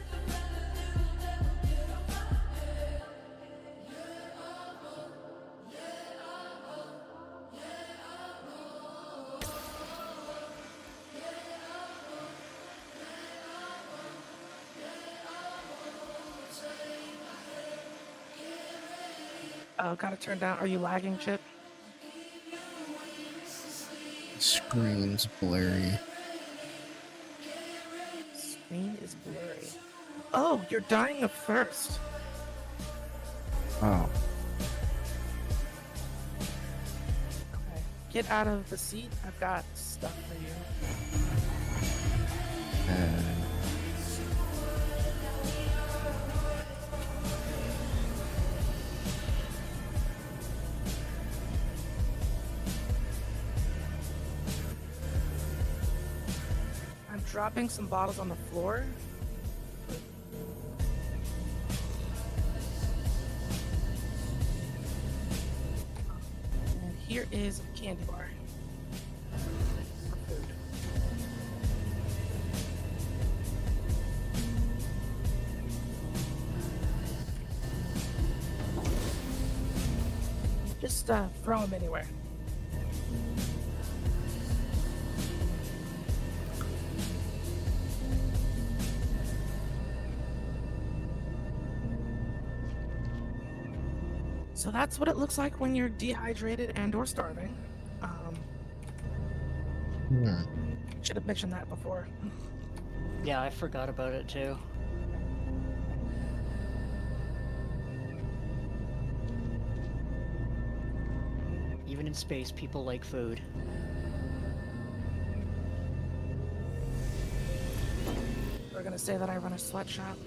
Oh, gotta turn down. Are you lagging, Chip? Screen's blurry. Screen is blurry. Oh, you're dying of thirst. Oh, Okay. Get out of the seat. I've got stuff for you. I'm dropping some bottles on the floor. And here is a candy bar. For food. Just throw them anywhere. So that's what it looks like when you're dehydrated and or starving. Should have mentioned that before. Yeah, I forgot about it too. Even in space, people like food. We're gonna say that I run a sweatshop.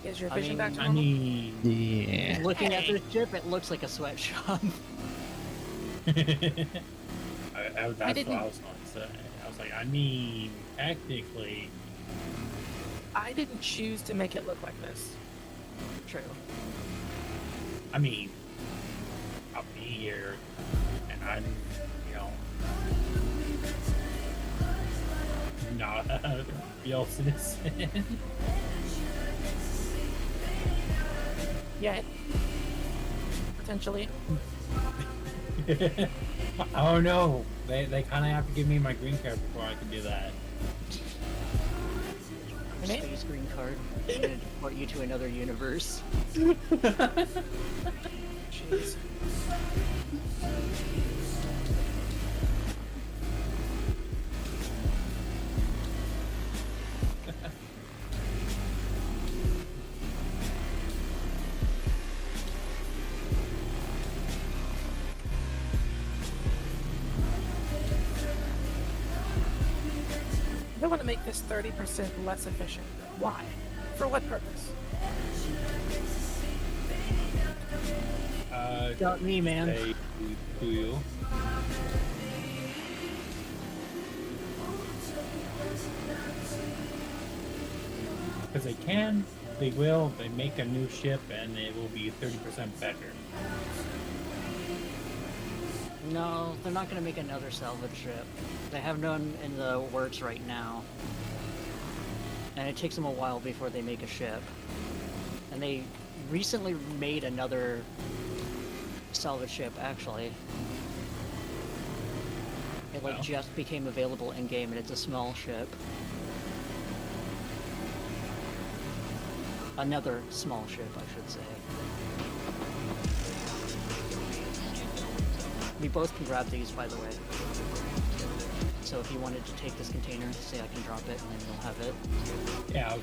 Is your vision back to I normal? mean, yeah. Looking at this ship, it looks like a sweatshop. that's what didn't- I was going to say. I was like, I mean, technically, I didn't choose to make it look like this. True. I mean, I'll be here, and I'm, you know, not a real citizen. Yeah. Potentially. Oh no, they kind of have to give me my green card before I can do that. Okay. Space green card. I'm gonna deport you to another universe. Jeez. I want to make this 30% less efficient. Why? For what purpose? Got me, man. Say to you. Because they can, they will, they make a new ship and it will be 30% better. No, they're not gonna make another salvage ship. They have none in the works right now. And it takes them a while before they make a ship. And they recently made another salvage ship, actually. It like Well. just became available in game, and it's a small ship. Another small ship, I should say. We both can grab these, by the way. So if you wanted to take this container, say I can drop it, and then you'll have it. Yeah, I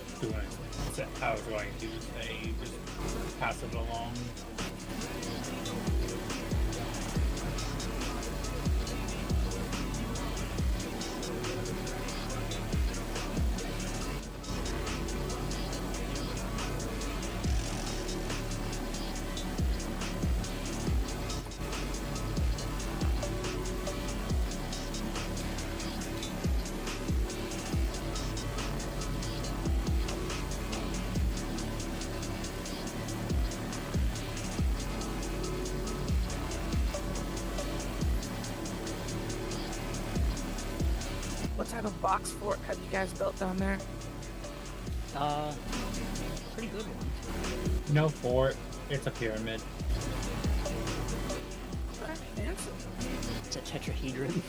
was going to say just pass it along. What type of box fort have you guys built down there? Pretty good one. No fort. It's a pyramid. Very fancy. It's a tetrahedron.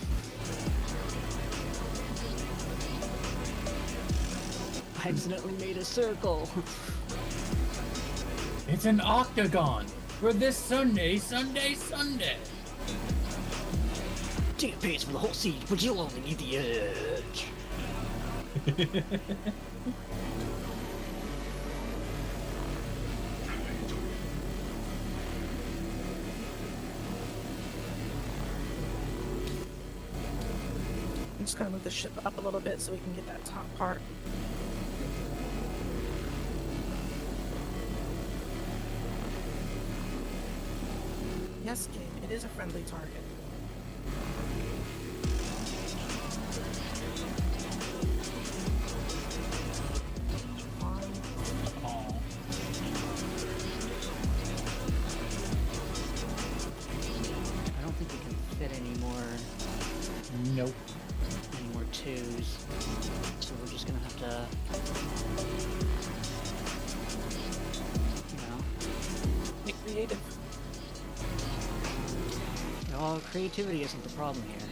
I accidentally made a circle. It's an octagon for this Sunday. Take a pace for the whole siege, but you'll only need the edge. I'm just gonna move the ship up a little bit so we can get that top part. Yes, game, it is a friendly target. Oh. I don't think we can fit any more Nope. twos, so we're just gonna have to, you know. Be creative. No, creativity isn't the problem here.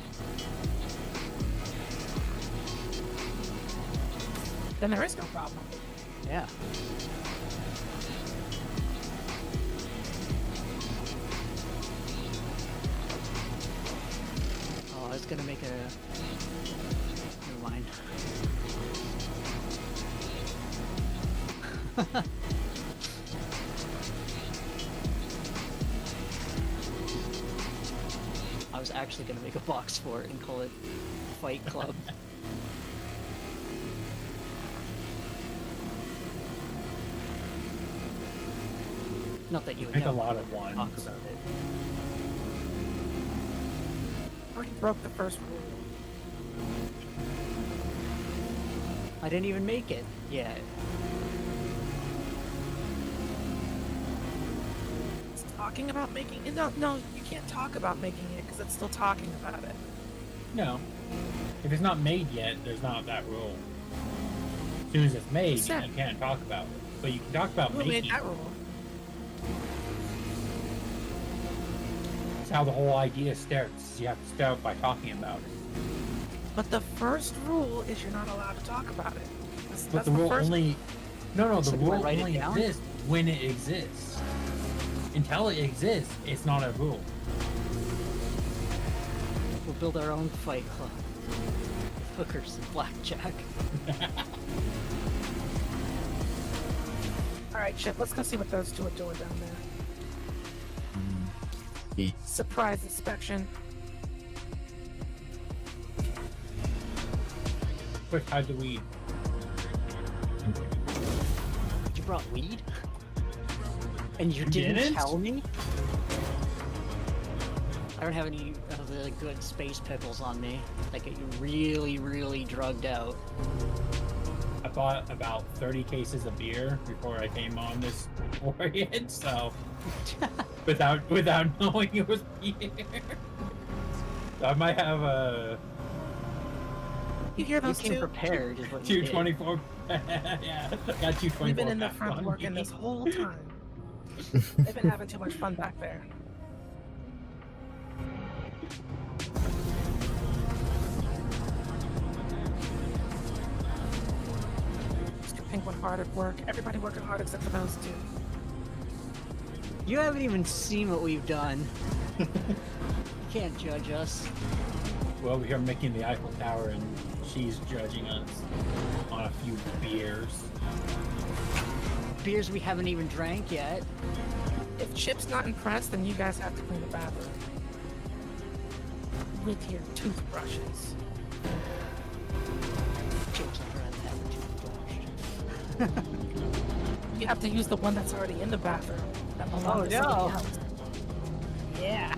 Then there is no problem. Yeah. Oh, I was gonna make a... Never mind. I was actually gonna make a box for it and call it Fight Club. Not that you would Make a never lot of talk ones. about it. Already broke the first rule. I didn't even make it yet. It's talking about making it. No, you can't talk about making it because it's still talking about it. No. If it's not made yet, there's not that rule. As soon as it's made, Except- you can't talk about it. But you can talk about Who making made it. that rule? That's how the whole idea starts. You have to start by talking about it. But the first rule is you're not allowed to talk about it. But the rule first. only... No, So the do I rule write it only down? exists when it exists. Until it exists, it's not a rule. We'll build our own Fight Club. Hookers and blackjack. Alright, shit, let's go see what those two are doing down there. Yeah. Surprise inspection. Quick, how do we... You brought weed? And you You didn't didn't? tell me? I don't have any of the good space pickles on me that get you really, really drugged out. I bought about 30 cases of beer before I came on this voyage, so... without knowing it was beer. So I might have a... You hear You those came two? prepared is what you did. 224... yeah, I got 224 We've been in the packs front on working me. this whole time. They've been having too much fun back there. This pink one hard at work. Everybody working hard except for those two. You haven't even seen what we've done. You can't judge us. We're over here making the Eiffel Tower, and she's judging us on a few beers. Beers we haven't even drank yet. If Chip's not impressed, then you guys have to clean the bathroom. With your toothbrushes. Chips I'd rather have a toothbrush. You have to use the one that's already in the bathroom. That belongs to no. somebody else. Yeah.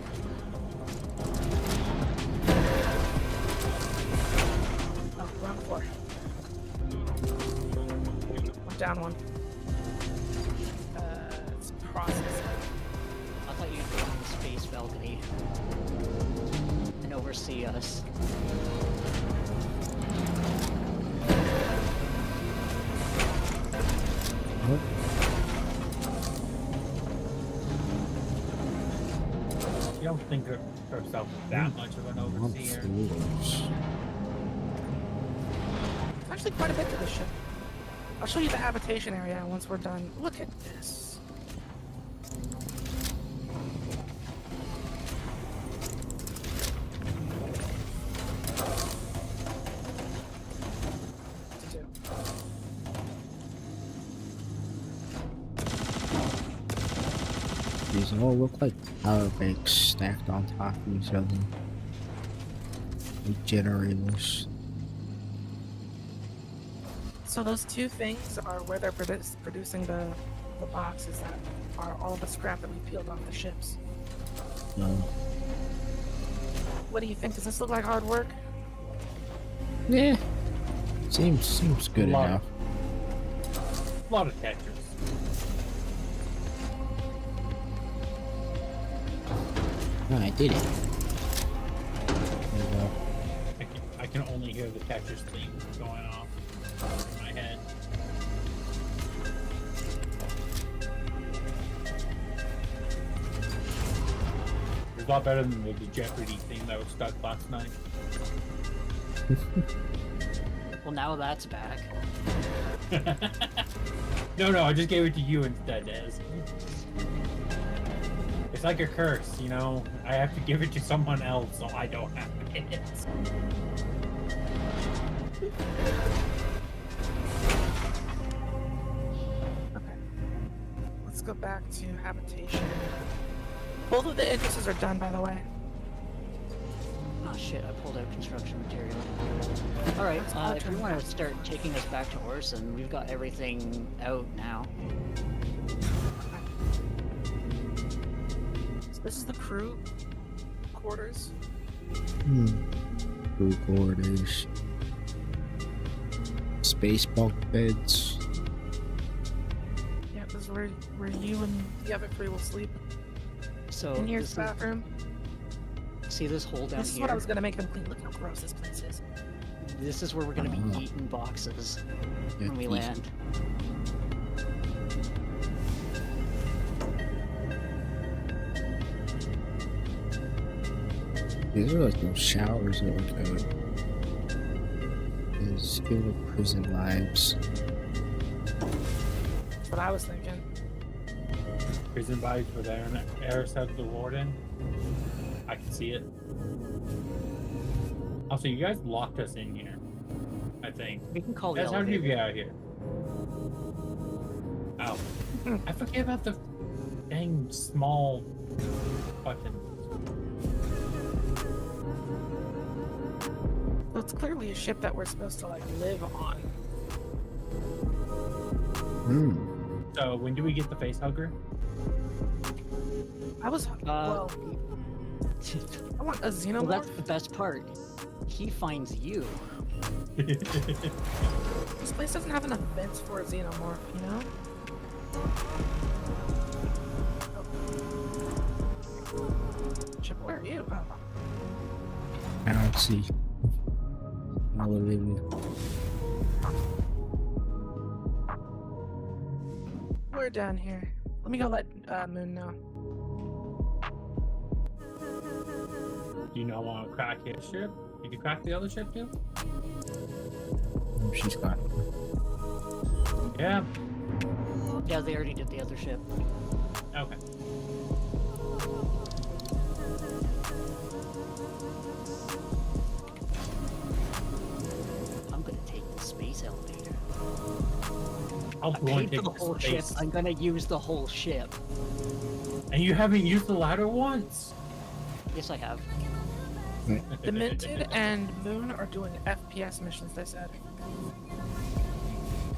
Oh, wrong floor. I'm down one. It's processing. I thought you'd go on the space balcony and oversee us. Nope. You don't think of herself as that much of an overseer. Floors. There's actually quite a bit to this ship. I'll show you the habitation area once we're done. Look at this. What to do? These all look like power banks stacked on top of each other. Like generators. So those two things are where they're producing the boxes that are all the scrap that we peeled off the ships. No. What do you think? Does this look like hard work? Yeah. Seems good Lot. enough. A lot of textures. No, I did it. There you go. I can only hear the textures thing going off in my head. It's a lot better than the Jeopardy thing that was stuck last night. Well, now that's back. No, I just gave it to you instead, Des. It's like a curse, you know? I have to give it to someone else so I don't have it. Okay. Let's go back to habitation. Both of the entrances are done, by the way. Oh shit, I pulled out construction material. Alright, if you want to start taking us back to Orson, we've got everything out now. So this is the crew quarters. Crew quarters. Space bunk beds. Yeah, this is where you and the other three will sleep. So, And here's this the bathroom. see this hole down This is here? what I was gonna make them clean. Look how gross this place is. This is where we're gonna be Oh. eating boxes Yeah, when we easy. land. These are like those showers that look good. Is good at prison vibes. That's what I was thinking. Prison vibes for there, and Eris has the warden. I can see it. Also, you guys locked us in here. I think. We can call the Guys, how did you elevator. get out of here? Ow. I forget about the dang small button. So it's clearly a ship that we're supposed to like live on. So, when do we get the face hugger? I was well. I want a Well, xenomorph. that's the best part. He finds you. This place doesn't have enough vents for a xenomorph, you know? Oh. Chip, where are you? Oh. I don't see. Hallelujah. We're down here. Let me go let Moon know. Do you not want to crack his ship? You can crack the other ship too? She's got. Yeah. Yeah, they already did the other ship. Okay. I'm gonna take the space elevator. I'll I go and paid for take the whole ship. space. I'm gonna use the whole ship. And you haven't used the ladder once? Yes, I have. Demented and Moon are doing FPS missions, they said.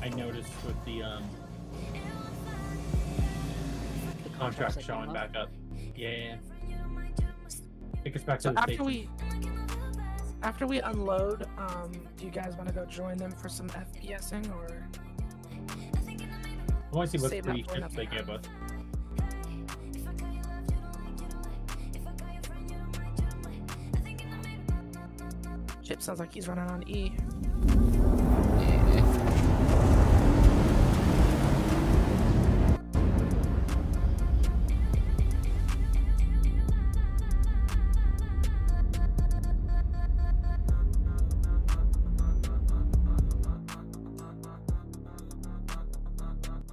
I noticed with the The contract that showing came up. back up. Yeah. Take us back So to the after station. we unload, do you guys want to go join them for some FPSing or? I want to see what Save that free for ships another they time. give us. Chip sounds like he's running on E.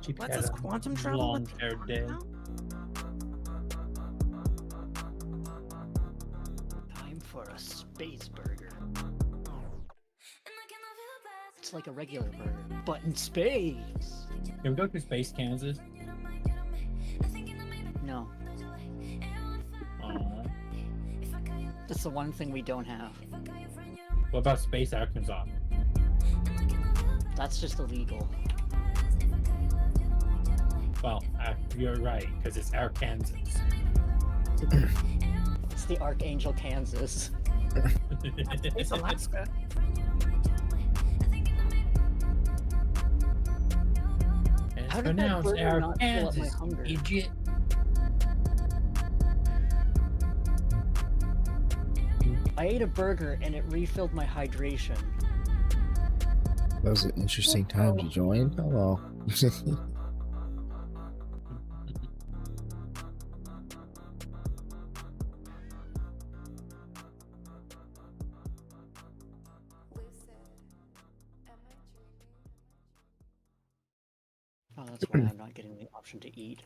Keep Let's that us quantum travel with the long-haired arm day. now? Time for a space burger. It's like a regular burger, but in space. Can we go to Space Kansas? No, Aw. that's the one thing we don't have. What about Space Arkansas? That's just illegal. Well, you're right, because it's Arkansas. It's the Archangel, Kansas. It's Alaska. It's How did that pronounced burger not fill up my Arkansas, hunger? idiot. I ate a burger and it refilled my hydration. That was an interesting time to join. Hello. Oh, that's why I'm not getting the option to eat.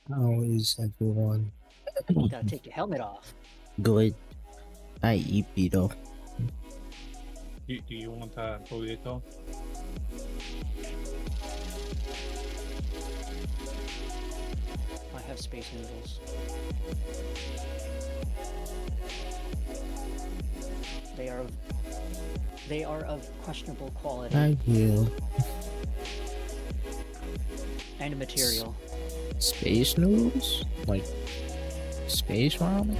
How is everyone? You gotta take your helmet off. Good. I eat Beetle. Do you want a burrito? I have space noodles. They are of questionable quality I will. and material. Space noodles? Like space ramen?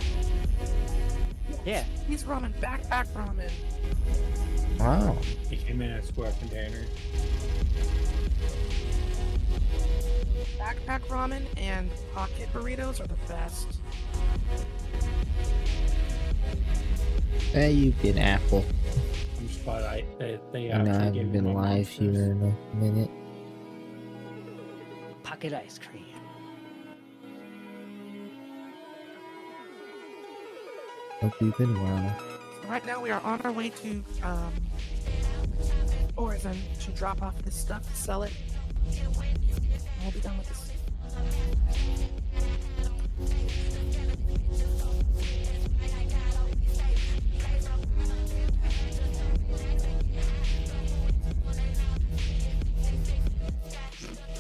Yeah, He's ramen, backpack ramen. Wow. It came in a square container. Backpack ramen and pocket burritos are the best. Hey, you get apple. I'm surprised they I know I actually haven't gave me been more live here monsters. in a minute. pocket ice cream. Hope you've been well. Right now we are on our way to Oregon to drop off this stuff to sell it. We'll be done with this.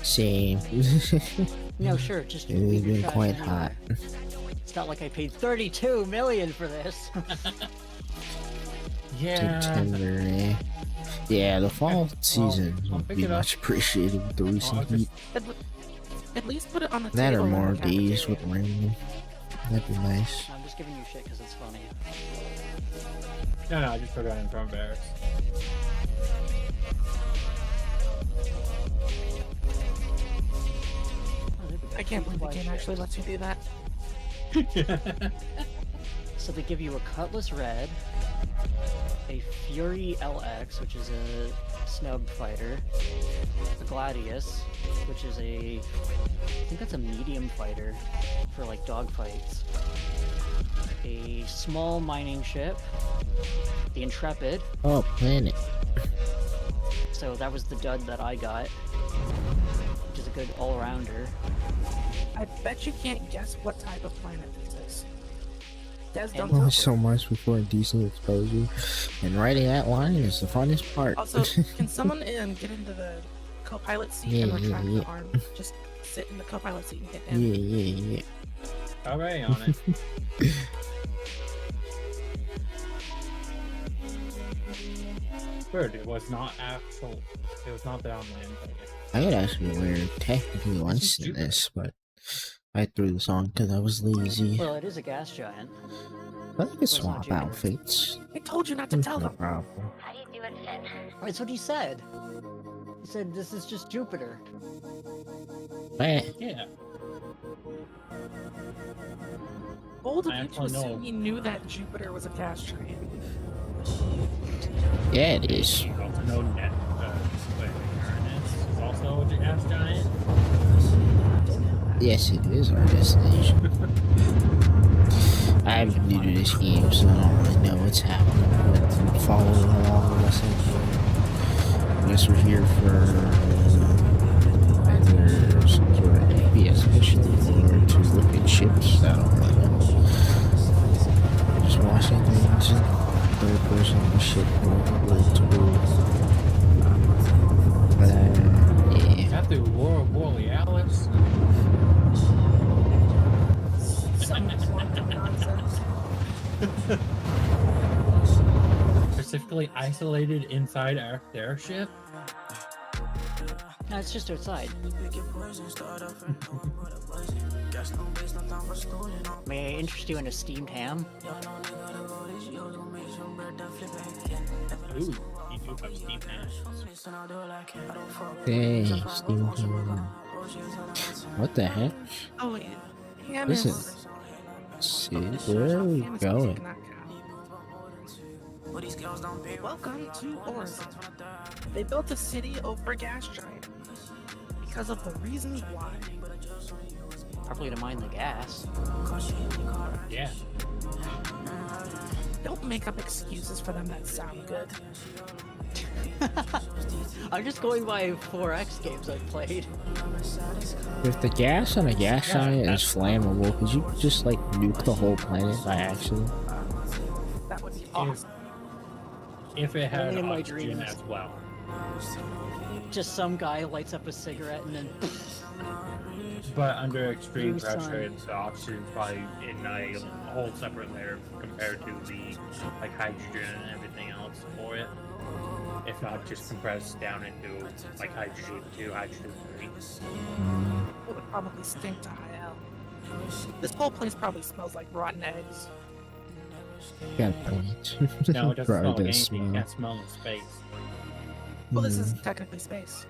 Same. No, sure, just It's leave your been trash quite anywhere. hot. It's not like I paid $32 million for this. Yeah. September, eh? Yeah, the fall season I'll would pick be it up. much appreciated with the recent I'll just- heat. At least put it on the That table. or in the more days cafeteria. with rain. That'd be nice. I'm just giving you shit because it's funny. No, I just forgot in front of barracks. I can't believe the game actually lets you do that. So they give you a Cutlass Red, a Fury LX, which is a snub fighter, a Gladius, which is I think that's a medium fighter for like dogfights, a small mining ship, the Intrepid. Oh, planet. So that was the dud that I got. good all-rounder. I bet you can't guess what type of planet this is. Des, don't And do Only it. so much before decent exposure, and writing that line is the funnest part. Also, can someone get into the co-pilot seat Yeah, and yeah, retract yeah. the arm? Just sit in the co-pilot seat and hit Yeah, M. yeah, yeah. Alright, on it. Bird, it was not actual. It was not the on land planet. I could actually wear technically once in this, but I threw this on because I was lazy. well, it is a gas giant. But I could it's not swap Jupiter. outfits. I told you not to tell No them. problem. How do you do it, Finn? That's what he said. He said this is just Jupiter. Eh, Yeah. Bold of I you to actually know. assume he knew that Jupiter was a gas giant. yeah, it is. You also know Net, Uranus is also a gas giant. Yes, it is our destination. I'm new to this game, so I don't really know what's happening. But I'm following along with us. I guess we're here for either some sort of FPS mission or to look at ships. I don't really know. Just watching things in third person shit. Really cool. But yeah. Is that the Aurora Borealis? Some quantum nonsense. Specifically isolated inside their ship? No, it's just outside. May I interest you in a steamed ham? Ooh, you do have steam hands. Hey, Steam. What the heck? Oh wait, ham Listen. is. See, where are we Ham is going? music, not cow. Welcome to Oregon. They built a city over a gas giant because of the reasons why. Probably to mine the gas. Yeah. Don't make up excuses for them that sound good. I'm just going by 4X games I've played. If the gas on a gas Yeah, giant is that's- flammable, could you just like nuke the whole planet by accident? That would be awesome. If it had Only in my oxygen dreams. as well. Just some guy lights up a cigarette and then But under extreme Blue sun. pressure, the oxygen's probably in a whole separate layer compared to the like hydrogen and everything else for it. If not just compressed down into like hydrogen 2, hydrogen 3. It would probably stink to high hell. This whole place probably smells like rotten eggs. Got a point. No, it doesn't smell like Probably anything. does You smell. can't smell in space. Well, this Hmm. is technically space.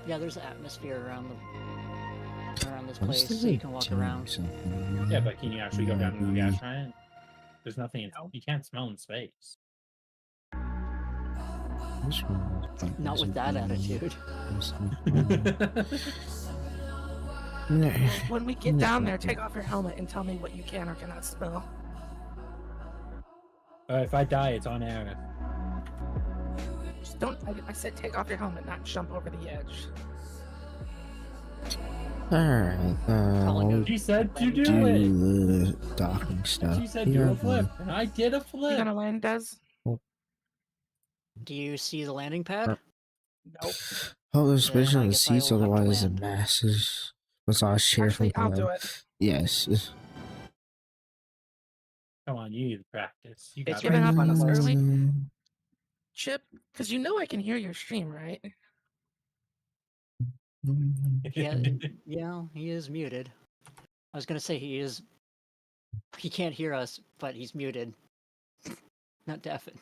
yeah, there's atmosphere around this What is place, the so you can walk doing around. something? Yeah, but can you actually go down to the gas Maybe- giant? There's nothing. No. You can't smell in space. This one is Not with that attitude. No. When we get No. down there, take off your helmet and tell me what you can or cannot smell. If I die, it's on air. Just don't. I said take off your helmet, not jump over the edge. Alright, Calling we'll it- She said to do do it. the docking stuff. She said do Here a we flip, go. and I did a You flip. gonna land, Des? Do you see the landing pad? Nope. Oh, there's Then space I on the guess I seats, will have to otherwise the land. masses. Massage chair from Actually, I'll do below. it. Yes. Come on, you need to practice. You It's got giving up on us early. Mm, Chip, because you know I can hear your stream, right? Yeah, yeah, he is muted. I was gonna say he can't hear us, but he's muted. Not deafened.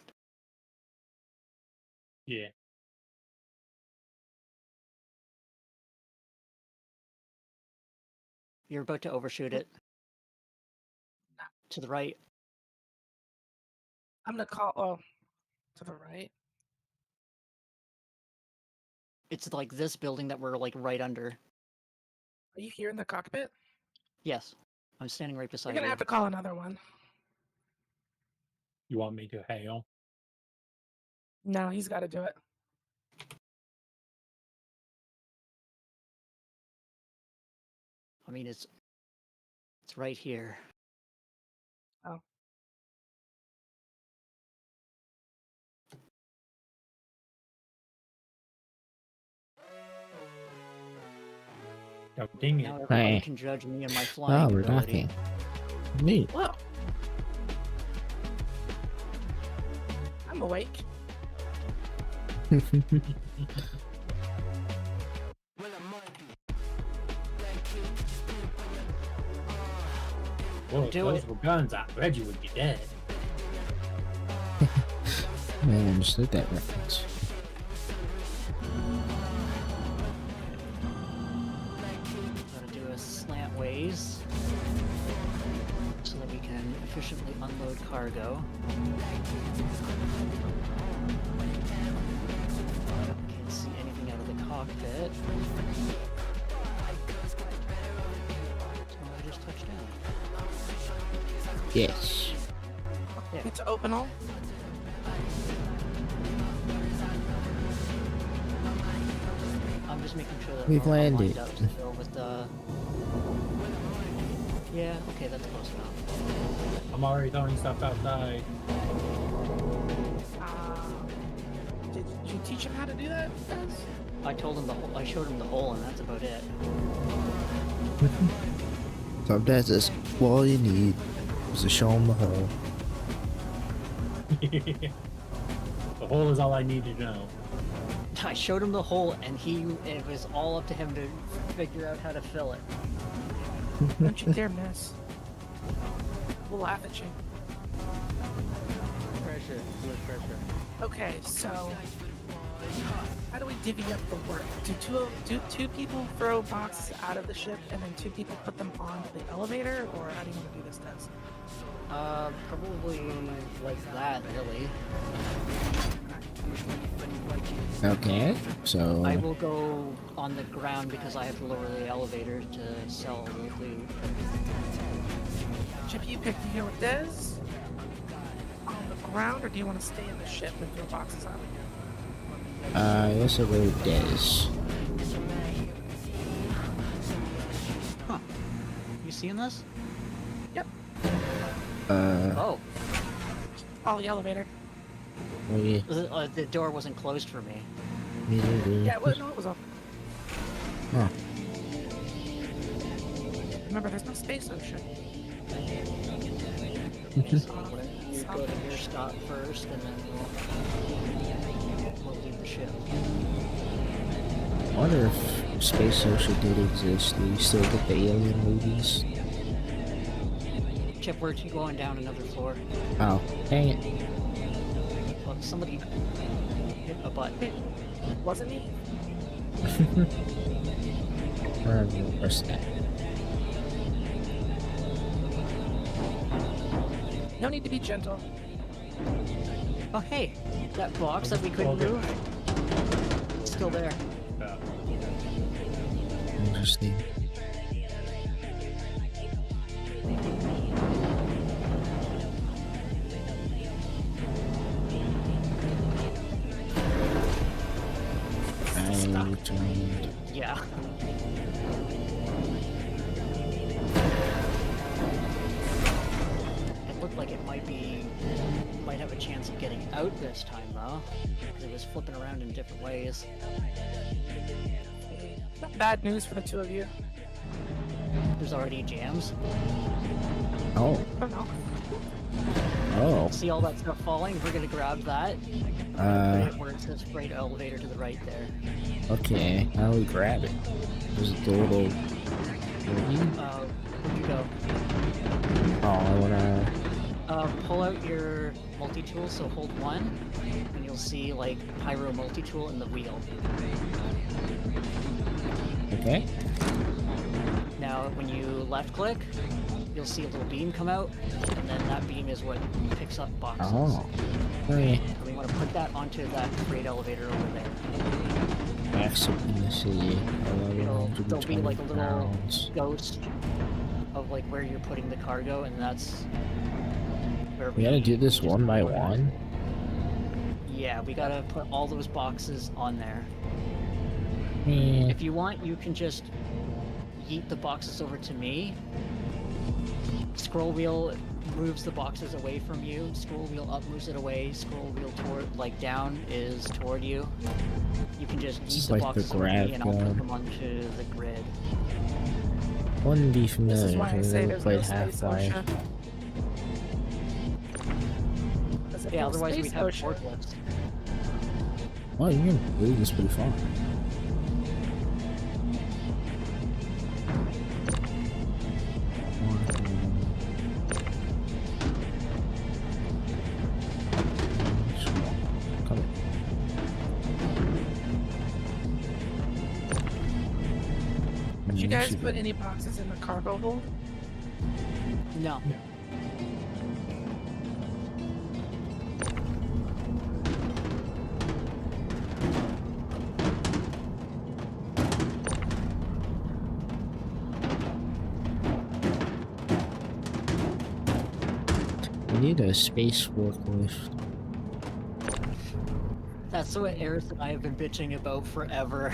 Yeah. You're about to overshoot it. To the right. I'm gonna call. Oh, to the right. It's like this building that we're like right under. Are you here in the cockpit? Yes. I'm standing right You're beside gonna you. have to call another one. You want me to hail? No, he's got to do it. I mean, it's right here. Oh. Oh, dang it. Now everybody Hey. can judge me and my Oh, flying we're ability. knocking. Neat. Well, I'm awake. Whoa, Do those it. were guns. I bet you would be dead. Man, I understood that reference. Gotta do a slant ways so that we can efficiently unload cargo. Can't see anything out of the cockpit. Oh, I just touched down. Yes. Yeah. It's open all. I'm just making sure that We've we're all lined landed. up still with the. Yeah, okay, that's close enough. I'm already throwing stuff outside. Did you teach him how to do that, guys? I told him the hole. I showed him the hole, and that's about it. Sometimes that's all you need is to show them the hole. The hole is all I need to know. I showed him the hole, and it was all up to him to figure out how to fill it. Don't you dare miss. We'll laugh at you. Pressure, blood pressure. Okay, so how do we divvy up the work? Do two people throw boxes out of the ship and then two people put them onto the elevator, or how do you want to do this, Des? Probably like that, really. Okay, so I will go on the ground because I have to lower the elevator to sell the loot. Chip, you pick. Do you go with Des on the ground, or do you want to stay in the ship and throw boxes out? let's go with Des. Huh. You seeing this? Yep. Oh. Oh, the elevator. Oh yeah, The door wasn't closed for me. me neither. Yeah, well, no, it was open. Huh. Remember, there's no space ocean. You go to your stop first, and then we'll leave the ship. I wonder if Space Ocean did exist. Do you still get the alien movies? Chip, we're going down another floor. Oh, dang it. Well, somebody hit a button. Wasn't me. Where's that? No need to be gentle. Oh, hey, that box that we couldn't move, it's still there. Interesting. I returned. Yeah. It looked like it might have a chance of getting out this time though, because it was flipping around in different ways. Not bad news for the two of you. There's already jams. Oh, I don't know. oh. See all that stuff falling? We're gonna grab that. Where it says freight elevator to the right there. Okay. How do we grab it? There's a little. Where'd you go? Oh, I wanna. Pull out your multi-tool, so hold 1, and you'll see like pyro multi-tool in the wheel. Okay. Now, when you left click, you'll see a little beam come out, and then that beam is what picks up boxes. Oh. Okay. And we want to put that onto that freight elevator over there. Maximum There'll be like a little pounds. ghost of like where you're putting the cargo, and that's where We gotta do this just one by put it. one. Yeah, we gotta put all those boxes on there. Eh, If you want, you can just yeet the boxes over to me. Scroll wheel moves the boxes away from you. Scroll wheel up moves it away. Scroll wheel toward, like down, is toward you. You can just This yeet is the like the boxes over to grab me, and I'll put gun. them onto the grid. Wouldn't be This is familiar why I because I say never there's played no space Half-Life. OSHA. 'Cause if Yeah, there was otherwise space we'd have OSHA, forklifts. Well, you can really just pretty far. Come on. Did you guys should put be- any boxes in the cargo hold? No. We need a space forklift. That's what Eris and I have been bitching about forever.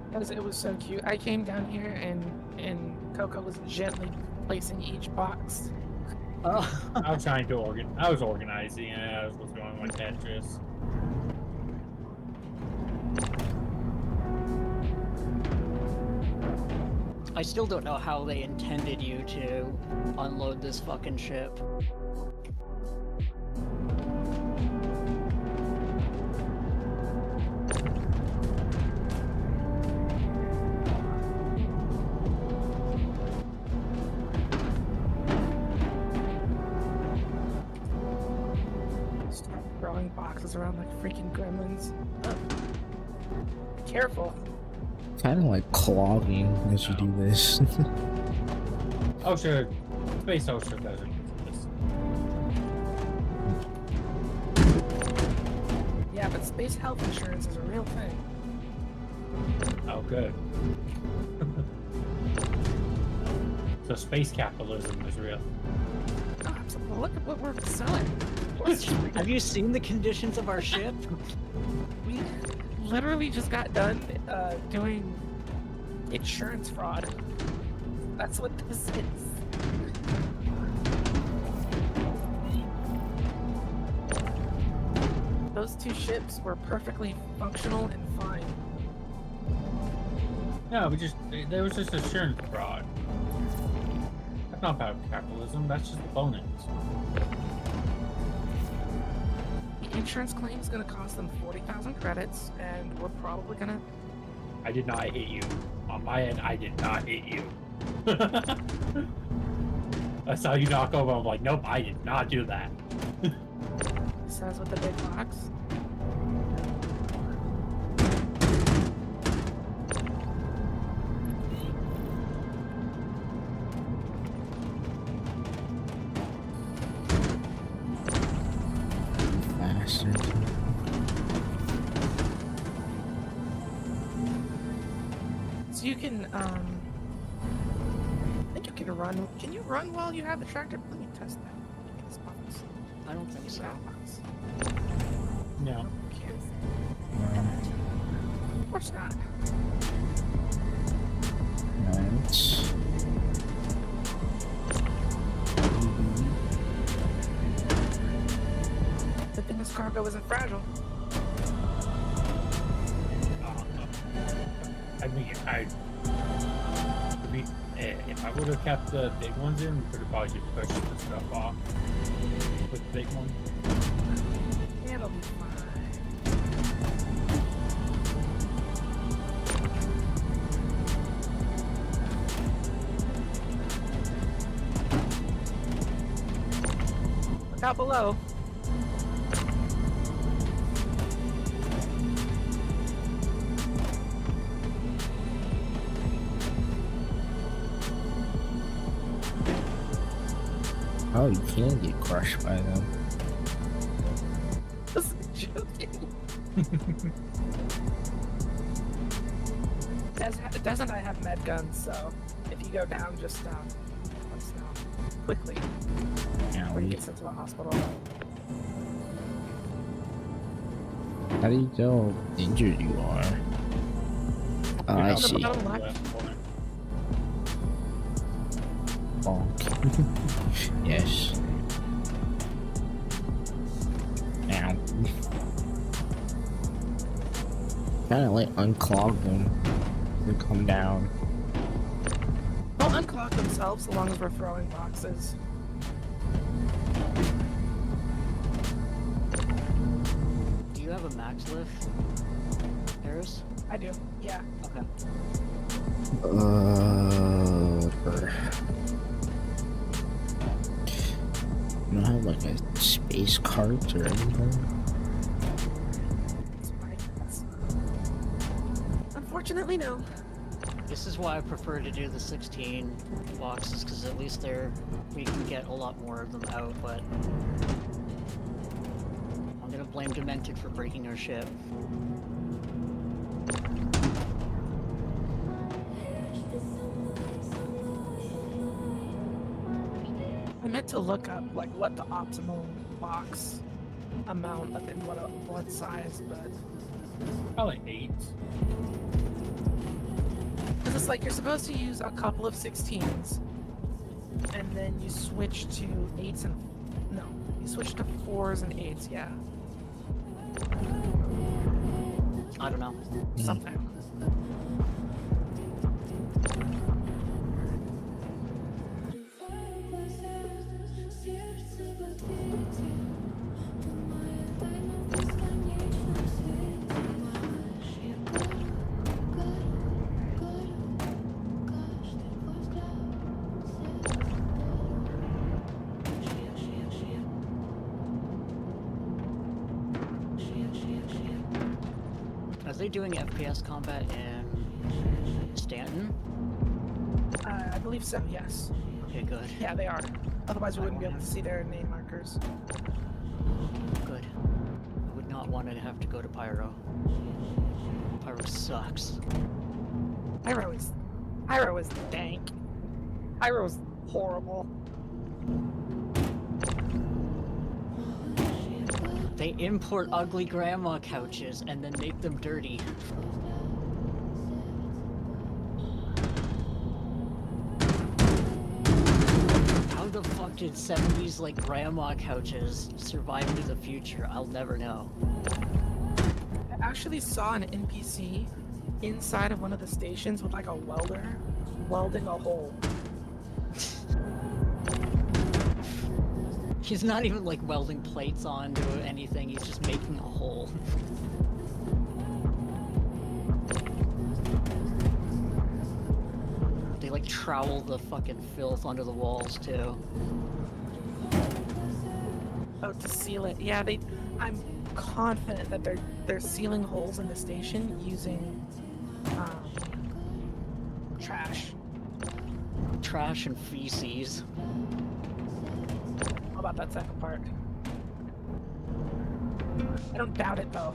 Because it was so cute. I came down here and Coco was gently placing each box. Oh. I was trying to I was organizing it as was going with Tetris. I still don't know how they intended you to unload this fucking ship. Start throwing boxes around like freaking gremlins. Careful. Kind of like clogging as you do this. OSHA, Space OSHA doesn't use this. Yeah, but space health insurance is a real thing. Oh, good. So space capitalism is real. Oh, absolutely. Look at what we're selling. Have you seen the conditions of our ship? We literally just got done doing insurance fraud. That's what this is. Those two ships were perfectly functional and fine. No, there was just insurance fraud. That's not about capitalism, that's just bonus. The insurance claim is going to cost them 40,000 credits, and we're probably going to... I did not hit you. On my end, I did not hit you. I saw you knock over, I'm like, nope, I did not do that. Says with the big box. Bastard. So you can, I think you can run. Can you run while you have the tractor? Let me test that. Give me this box. I don't think so. That box. No. Can't. Of course not. Right. Good thing this cargo isn't fragile. I mean, if I would have kept the big ones in, we could have probably just pushed the stuff off with the big one. It'll be fine. Look out below. Oh, you can get crushed by them. This is joking. Doesn't I have med guns, so if you go down, just quickly before he Owie. gets into the hospital. How do you tell how injured you are? Oh, I You're On the see. bottom left. left corner. Bonk. Yes. Now. Kinda like unclog them and come down. They'll unclog themselves as long as we're throwing boxes. Do you have a max lift, Eris? I do, yeah. Okay. You don't have like a space cart or anything? That's my guess. Unfortunately, no. This is why I prefer to do the 16 boxes, because at least we can get a lot more of them out, but I'm gonna blame Demented for breaking our ship. I meant to look up like what the optimal box amount of and what size, but Probably 8. because it's like you're supposed to use a couple of 16s, and then you switch to 8s and no, you switch to 4s and 8s. Yeah, I don't know. something. Are they doing FPS combat in Stanton? I believe so. Yes. Okay, good. Yeah, they are. Otherwise, we wouldn't be able to see their name markers. Good. I would not want to have to go to Pyro. Pyro sucks. Pyro is dank. Pyro is horrible. They import ugly grandma couches and then make them dirty. How the fuck did 70s like grandma couches survive into the future? I'll never know. I actually saw an NPC inside of one of the stations with like a welder welding a hole. He's not even like welding plates onto anything, he's just making a hole. They like trowel the fucking filth onto the walls too. Oh, to seal it. Yeah, I'm confident that they're sealing holes in the station using trash. Trash and feces. How about that second part? I don't doubt it though.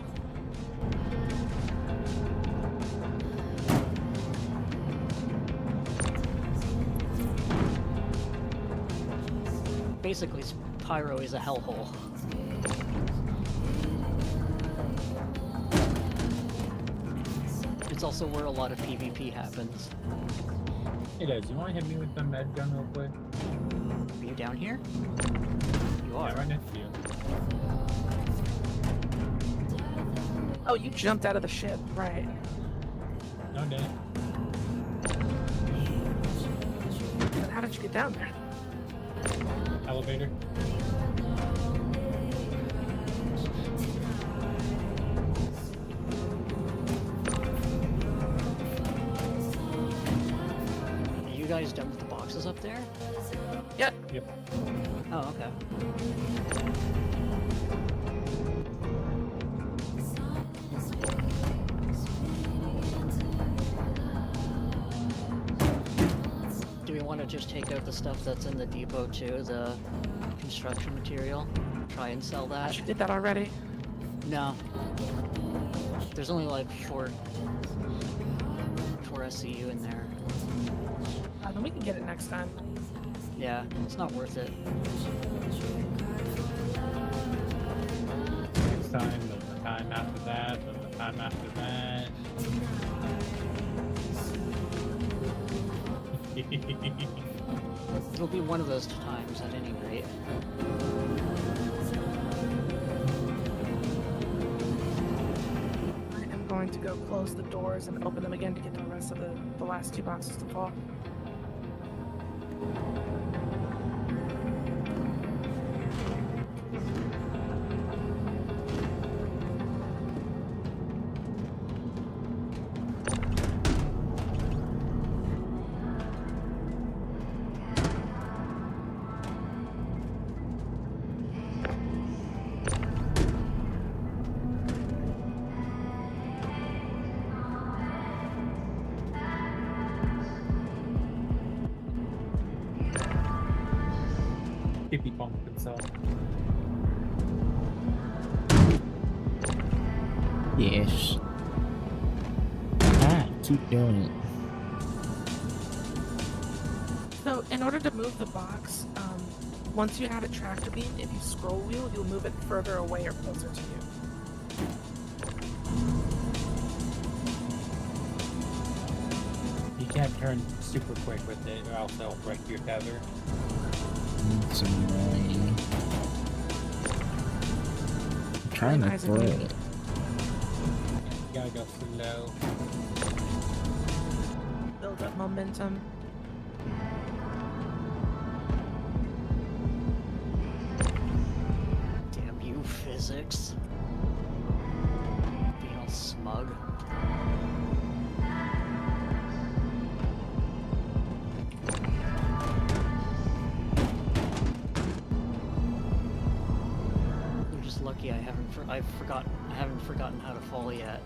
Basically, Pyro is a hellhole. It's also where a lot of PvP happens. Hey guys, you want to hit me with the med gun real quick? Are you down here? You are. Yeah, right next to you. Oh, you jumped out of the ship, right? No, Dan. Then how did you get down there? Elevator. Are you guys done with the boxes up there? Yep. Yep. Oh, okay. Do we want to just take out the stuff that's in the depot too, the construction material? Try and sell that? You did that already. No. There's only like four SCU in there. Then we can get it next time. Yeah, it's not worth it. Next time, then the time after that, then the time after that. It'll be one of those times at any rate. I am going to go close the doors and open them again to get the rest of the last 2 boxes to fall. Hippie punk himself. Yes. Ah, keep doing it. So, in order to move the box, once you have it tractor beam, if you scroll wheel, you'll move it further away or closer to you. You can't turn super quick with it, or else they'll break your tether. It's annoying. I'm trying to Eyes are throw moving. it. You gotta go slow. Build up momentum. Damn you, physics. Being all smug. You're just lucky I haven't forgotten how to fall yet.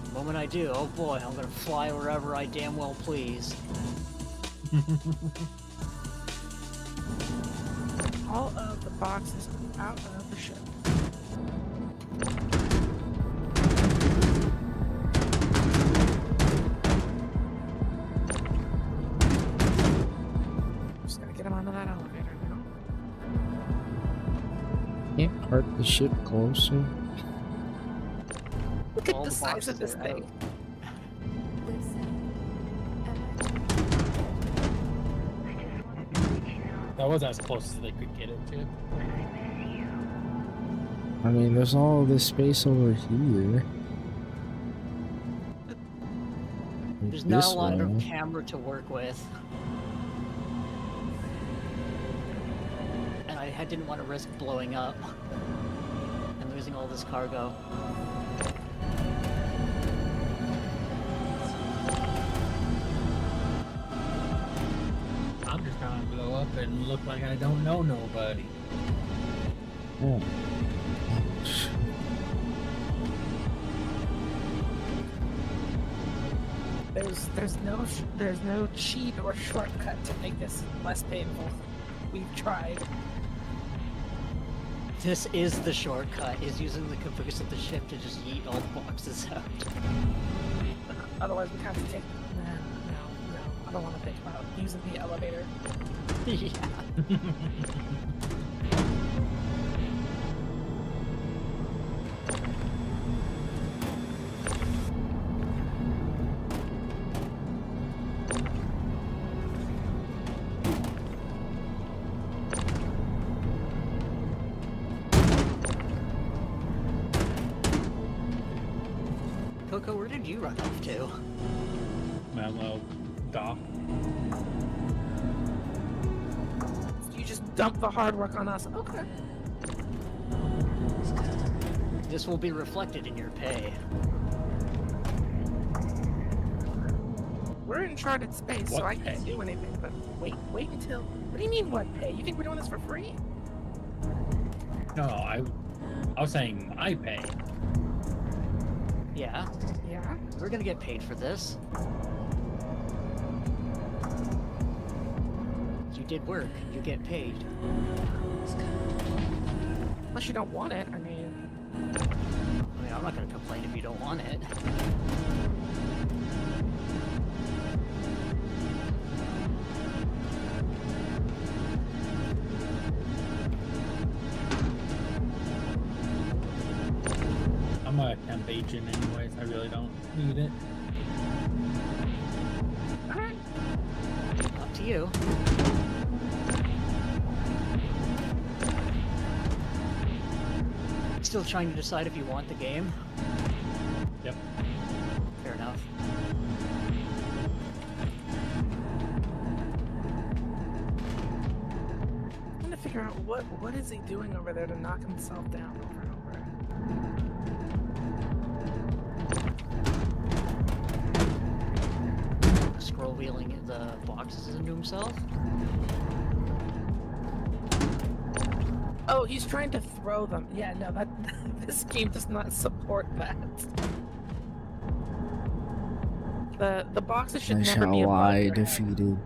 The moment I do, oh boy, I'm gonna fly wherever I damn well please. All of the boxes out of the ship. Just gotta get them onto that elevator now. Can't park the ship closer. Look All at the the size of boxes this are thing. out. That was as close as they could get it to. I mean, there's all this space over here. There's not This a lot of way. camera to work with. And I didn't want to risk blowing up and losing all this cargo. I'm just trying to blow up and look like I don't know nobody. Oh. Ouch. There's no cheat or shortcut to make this less painful. We've tried. This is the shortcut, is using the caboose of the ship to just yeet all the boxes out. Otherwise, we'd have to take. No. I don't want to think about using the elevator. Yeah. Coco, where did you run off to? Memo, doc. You just dump the hard work on us. Okay. This will be reflected in your pay. We're in uncharted space, so What I can't pay? do anything. But wait until. What do you mean, what pay? You think we're doing this for free? No, I was saying my pay. Yeah, Yeah. we're gonna get paid for this. You did work, you get paid. Unless you don't want it. I mean, I'm not gonna complain if you don't want it. temp agent anyways. I really don't need it. Alright. Up to you. Still trying to decide if you want the game? Yep. Fair enough. I'm trying to figure out what is he doing over there to knock himself down over and over. Scroll wheeling the boxes into himself? Oh, he's trying to throw them. Yeah, no, that this game does not support that. The boxes should That's never how be above I your head. defeated.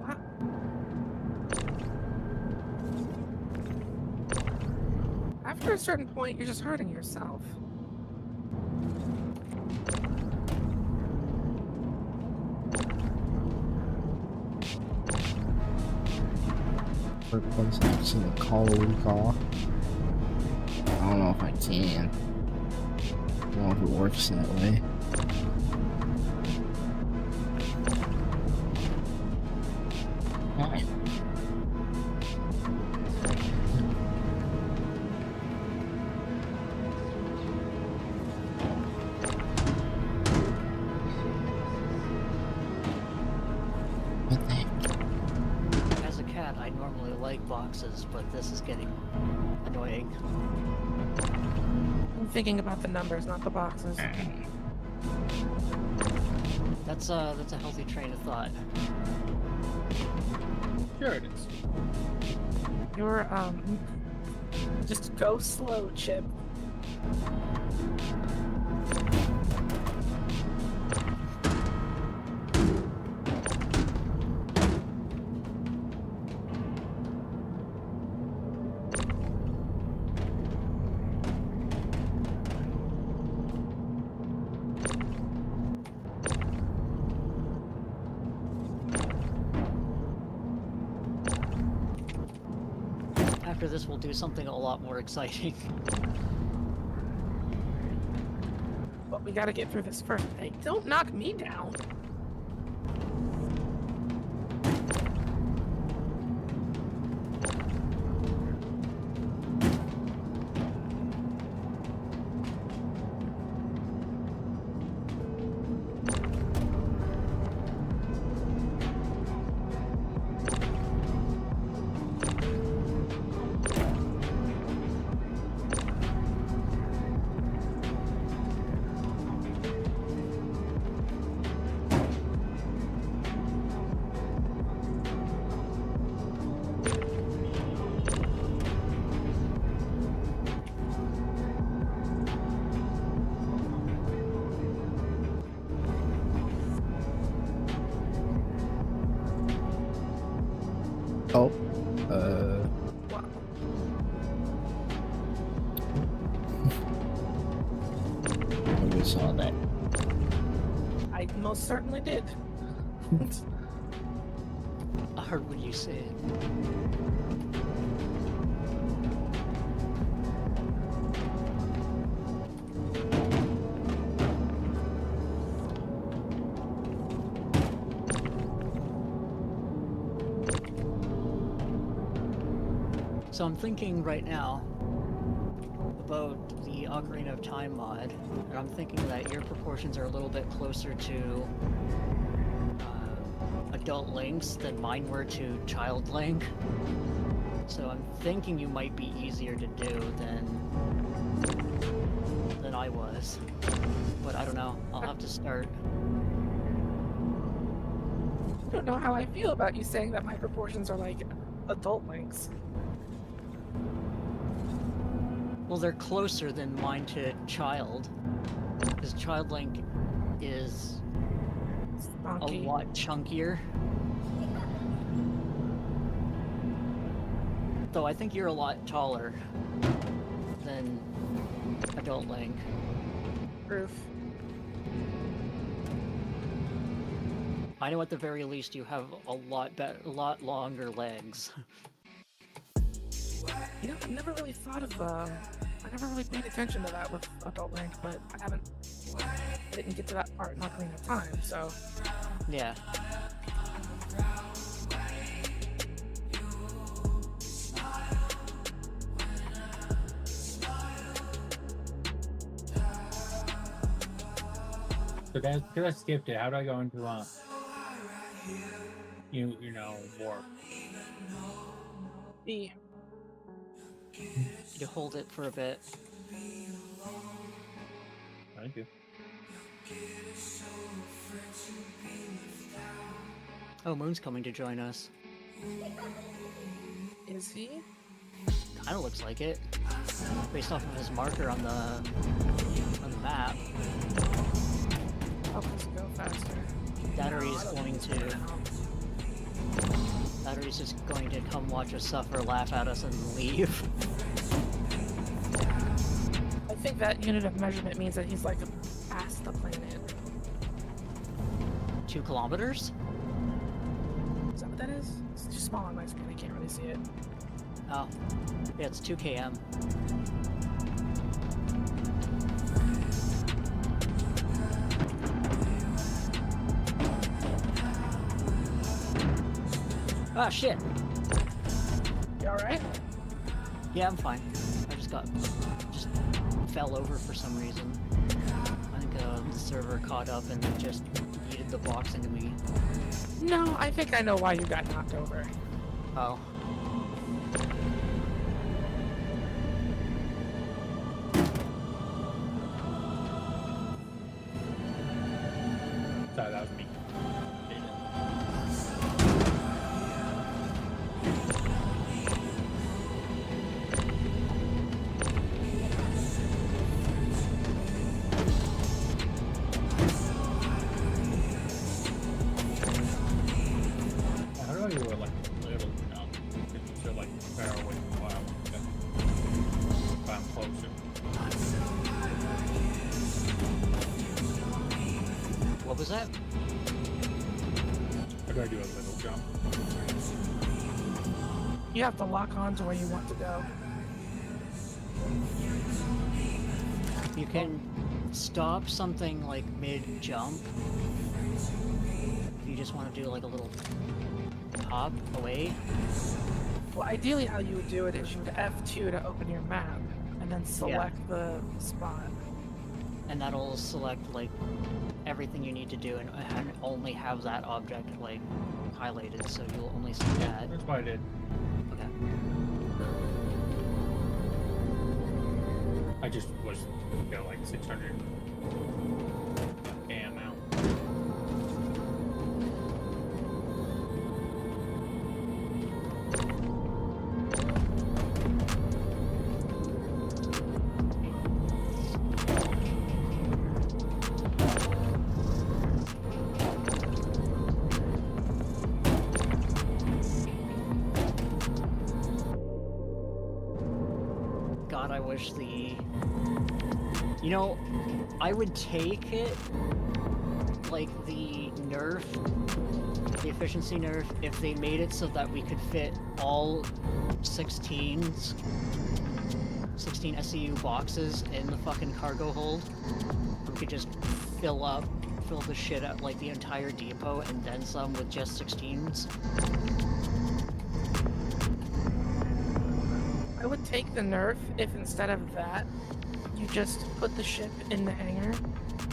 What? After a certain point, you're just hurting yourself. Workplace accident call a week off. I don't know if I can. I don't know if it works that way. Hi. What the heck? As a cat, I normally like boxes, but this is getting annoying. I'm thinking about the numbers, not the boxes. That's a healthy train of thought. Sure it is. You're just go slow, Chip. After this, we'll do something a lot more exciting. But we gotta get through this first. Hey, don't knock me down. Oh, Wow. nobody saw that. I most certainly did. I heard what you said. So I'm thinking right now about the Ocarina of Time mod, and I'm thinking that your proportions are a little bit closer to adult Link's than mine were to child Link. So I'm thinking you might be easier to do than I was. But I don't know. I'll have to start. I don't know how I feel about you saying that my proportions are like adult Link's. Well, they're closer than mine to child. Because child Link is a Spunky. lot chunkier. Though I think you're a lot taller. than Adult Link. Proof. I know at the very least you have a lot longer legs. You know, I never really thought of, I never really paid attention to that with Adult Link, but I didn't get to that part in Ocarina of Time, so. Yeah. So guys, because I skipped it, how do I go into you know, warp? E. You hold it for a bit. Thank you. Oh, Moon's coming to join us. Is he? Kinda looks like it. Based off of his marker on the map. Help us go faster. Battery's just going to come watch us suffer, laugh at us, and leave. I think that unit of measurement means that he's like past the planet. 2 kilometers? Is that what that is? It's too small on my screen, I can't really see it. Oh. Yeah, it's 2 km. Ah, shit! You alright? Yeah, I'm fine. I just fell over for some reason. I think the server caught up and just yeeted the box into me. No, I think I know why you got knocked over. Oh. Sorry, that was me. How do I do it like a little jump? It's still like far away from where I want to go. But I'm closer. What was that? How do I do a little jump? You have to lock on to where you want to go. You can stop something like mid-jump. If you just want to do like a little hop away. Well, ideally how you would do it is you would F2 to open your map, and then select the spot. And that'll select like everything you need to do and only have that object like highlighted, so you'll only see that. That's what I did. Okay. I just was, you know, like 600 km out. God, I wish you know, I would take it, like, the nerf, the efficiency nerf, if they made it so that we could fit all 16 SCU boxes in the fucking cargo hold. We could just fill the shit up, like, the entire depot, and then some with just 16s. I would take the nerf if instead of that, you just put the ship in the hangar,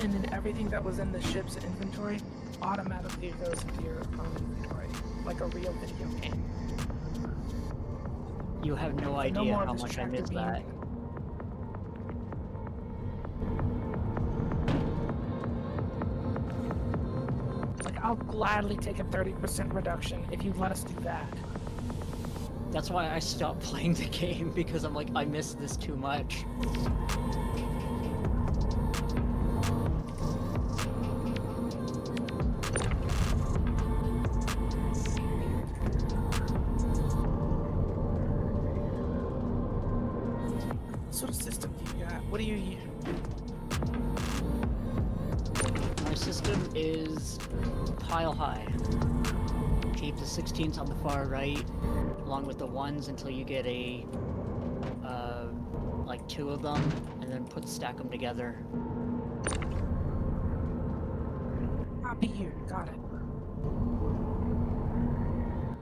and then everything that was in the ship's inventory automatically goes into your own inventory, like a real video game. You have no idea how much I missed that. Like, I'll gladly take a 30% reduction if you let us do that. That's why I stopped playing the game, because I'm like, I miss this too much. sort of system do you got? What do you use? My system is pile high. Keep the 16s on the far right, along with the 1s until you get a, like 2 of them, and then stack them together. Copy here. Got it.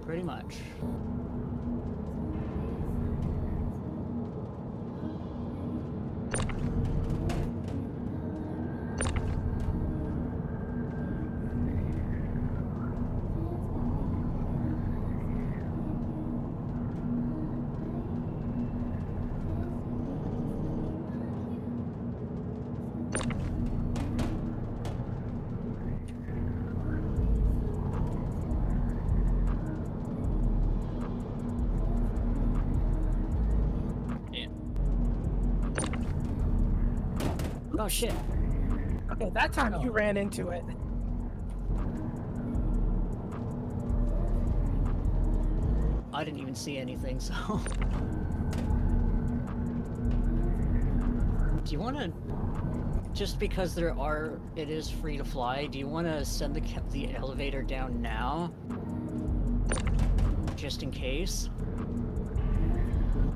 Pretty much. Oh shit. Okay, that time you ran into it. I didn't even see anything, so... Do you want to... Just because it is free to fly, do you want to send the elevator down now? Just in case?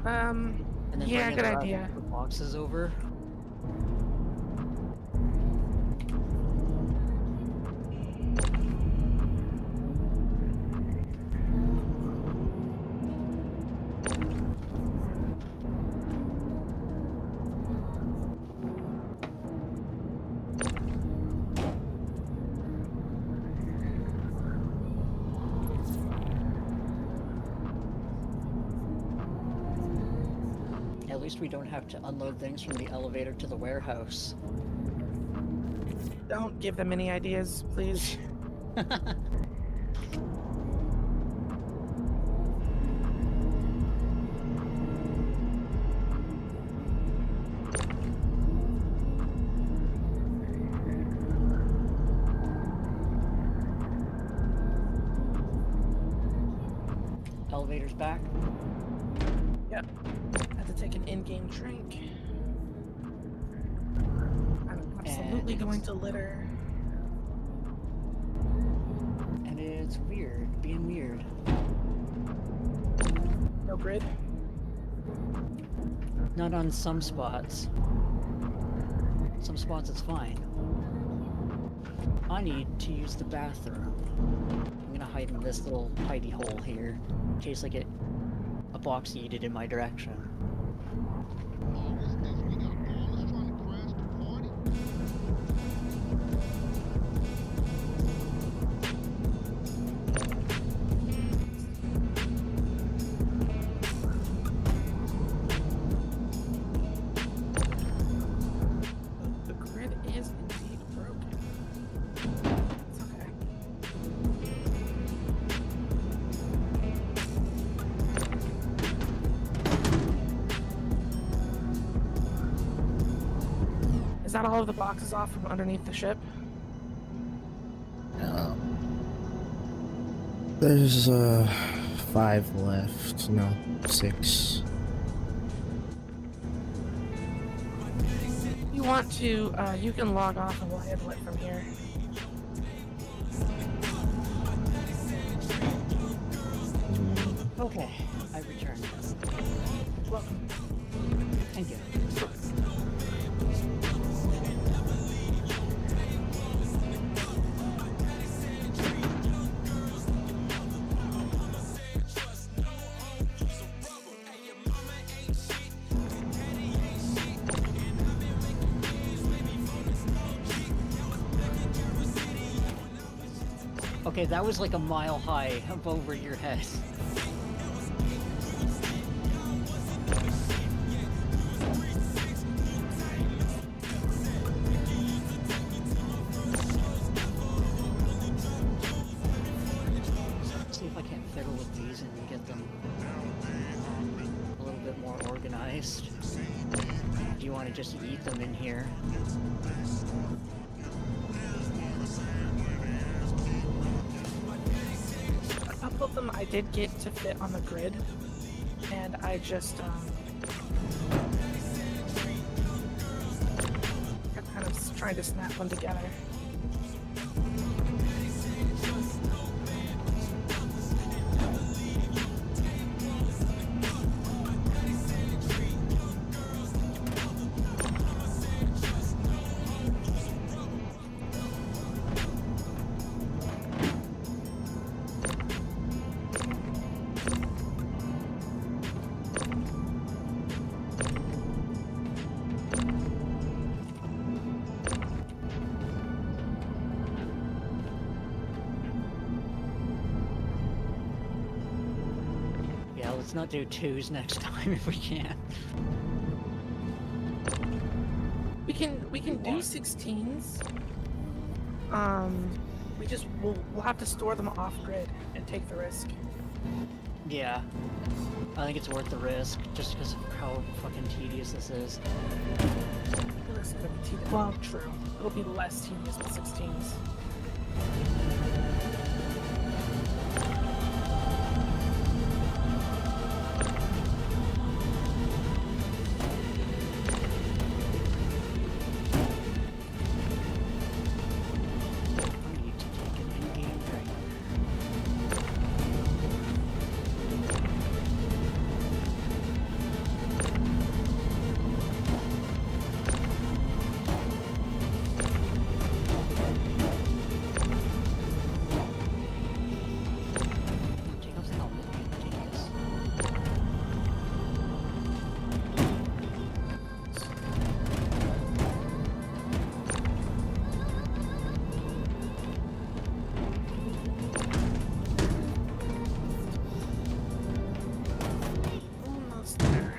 And then Yeah, bring good the idea. boxes over? At least we don't have to unload things from the elevator to the warehouse. Don't give them any ideas, please. Elevator's back. Yep. Have to take an in-game drink. I'm absolutely going to litter. And it's weird, being weird. No grid? Not on some spots. Some spots it's fine. I need to use the bathroom. I'm gonna hide in this little hidey hole here, in case I get a box yeeted in my direction. The grid is indeed broken. It's okay. Is that all of the boxes off from underneath the ship? There's 5 left. No, 6. You want to, you can log off and we'll handle it from here. Okay, I returned. Welcome. Thank you. Okay, that was like a mile high up over your head. See if I can't fiddle with these and get them a little bit more organized. Do you want to just eat them in here? A couple of them I did get to fit on the grid, and I just trying to snap them together. Yeah, let's not do 2s next time if we can. We can do 16s. We'll have to store them off grid and take the risk. Yeah. I think it's worth the risk, just because of how fucking tedious this is. It's gonna be well, true. It'll be less tedious with 16s. I need to take an in-game drink. Take off the helmet. Take this. Almost there.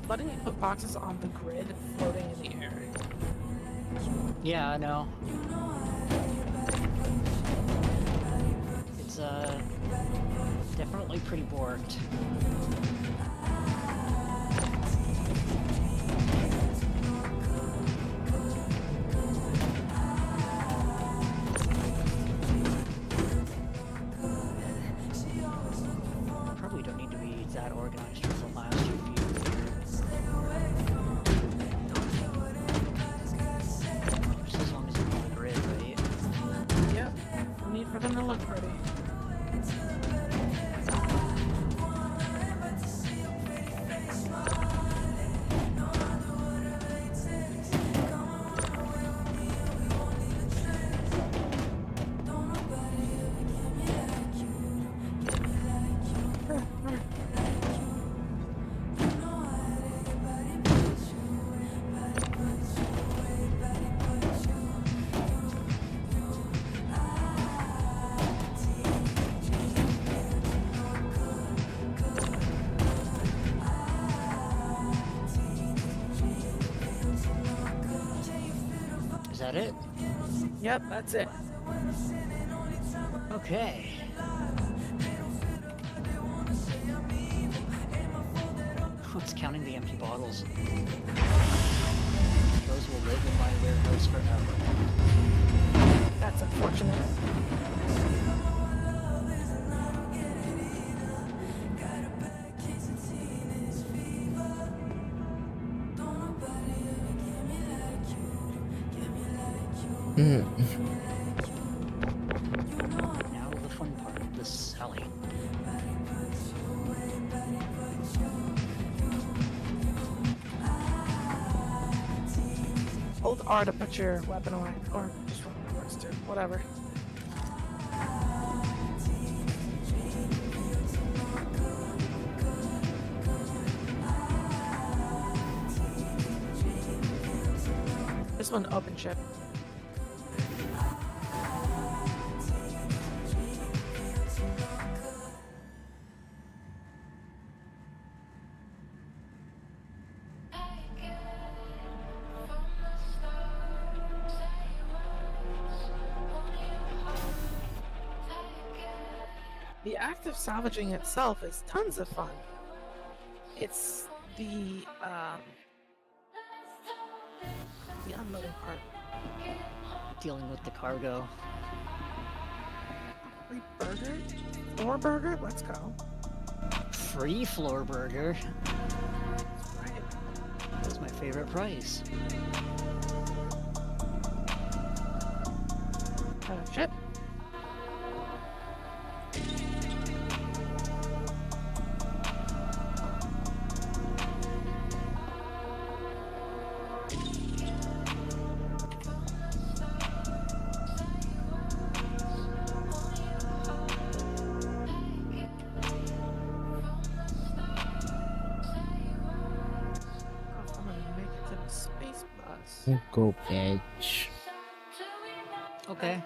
Letting you put boxes on the grid floating in the air. Yeah, I know. It's definitely pretty borked. Probably don't need to be that organized for the last review. Just as long as it's on the grid, right? Yep. We need for them to look pretty. Is that it? Yep, that's it. Okay. What's counting the empty bottles? Those will live in my warehouse forever. That's unfortunate. Now the fun part of this alley. Hold R to put your weapon away, or just run backwards too, whatever. This one open ship. The act of salvaging itself is tons of fun. It's the unloading part. Dealing with the cargo. Free burger? More burger? Let's go. Free floor burger. That's right. That's my favorite price. Ship. I'm gonna make it to the space bus. Go, bitch. Okay.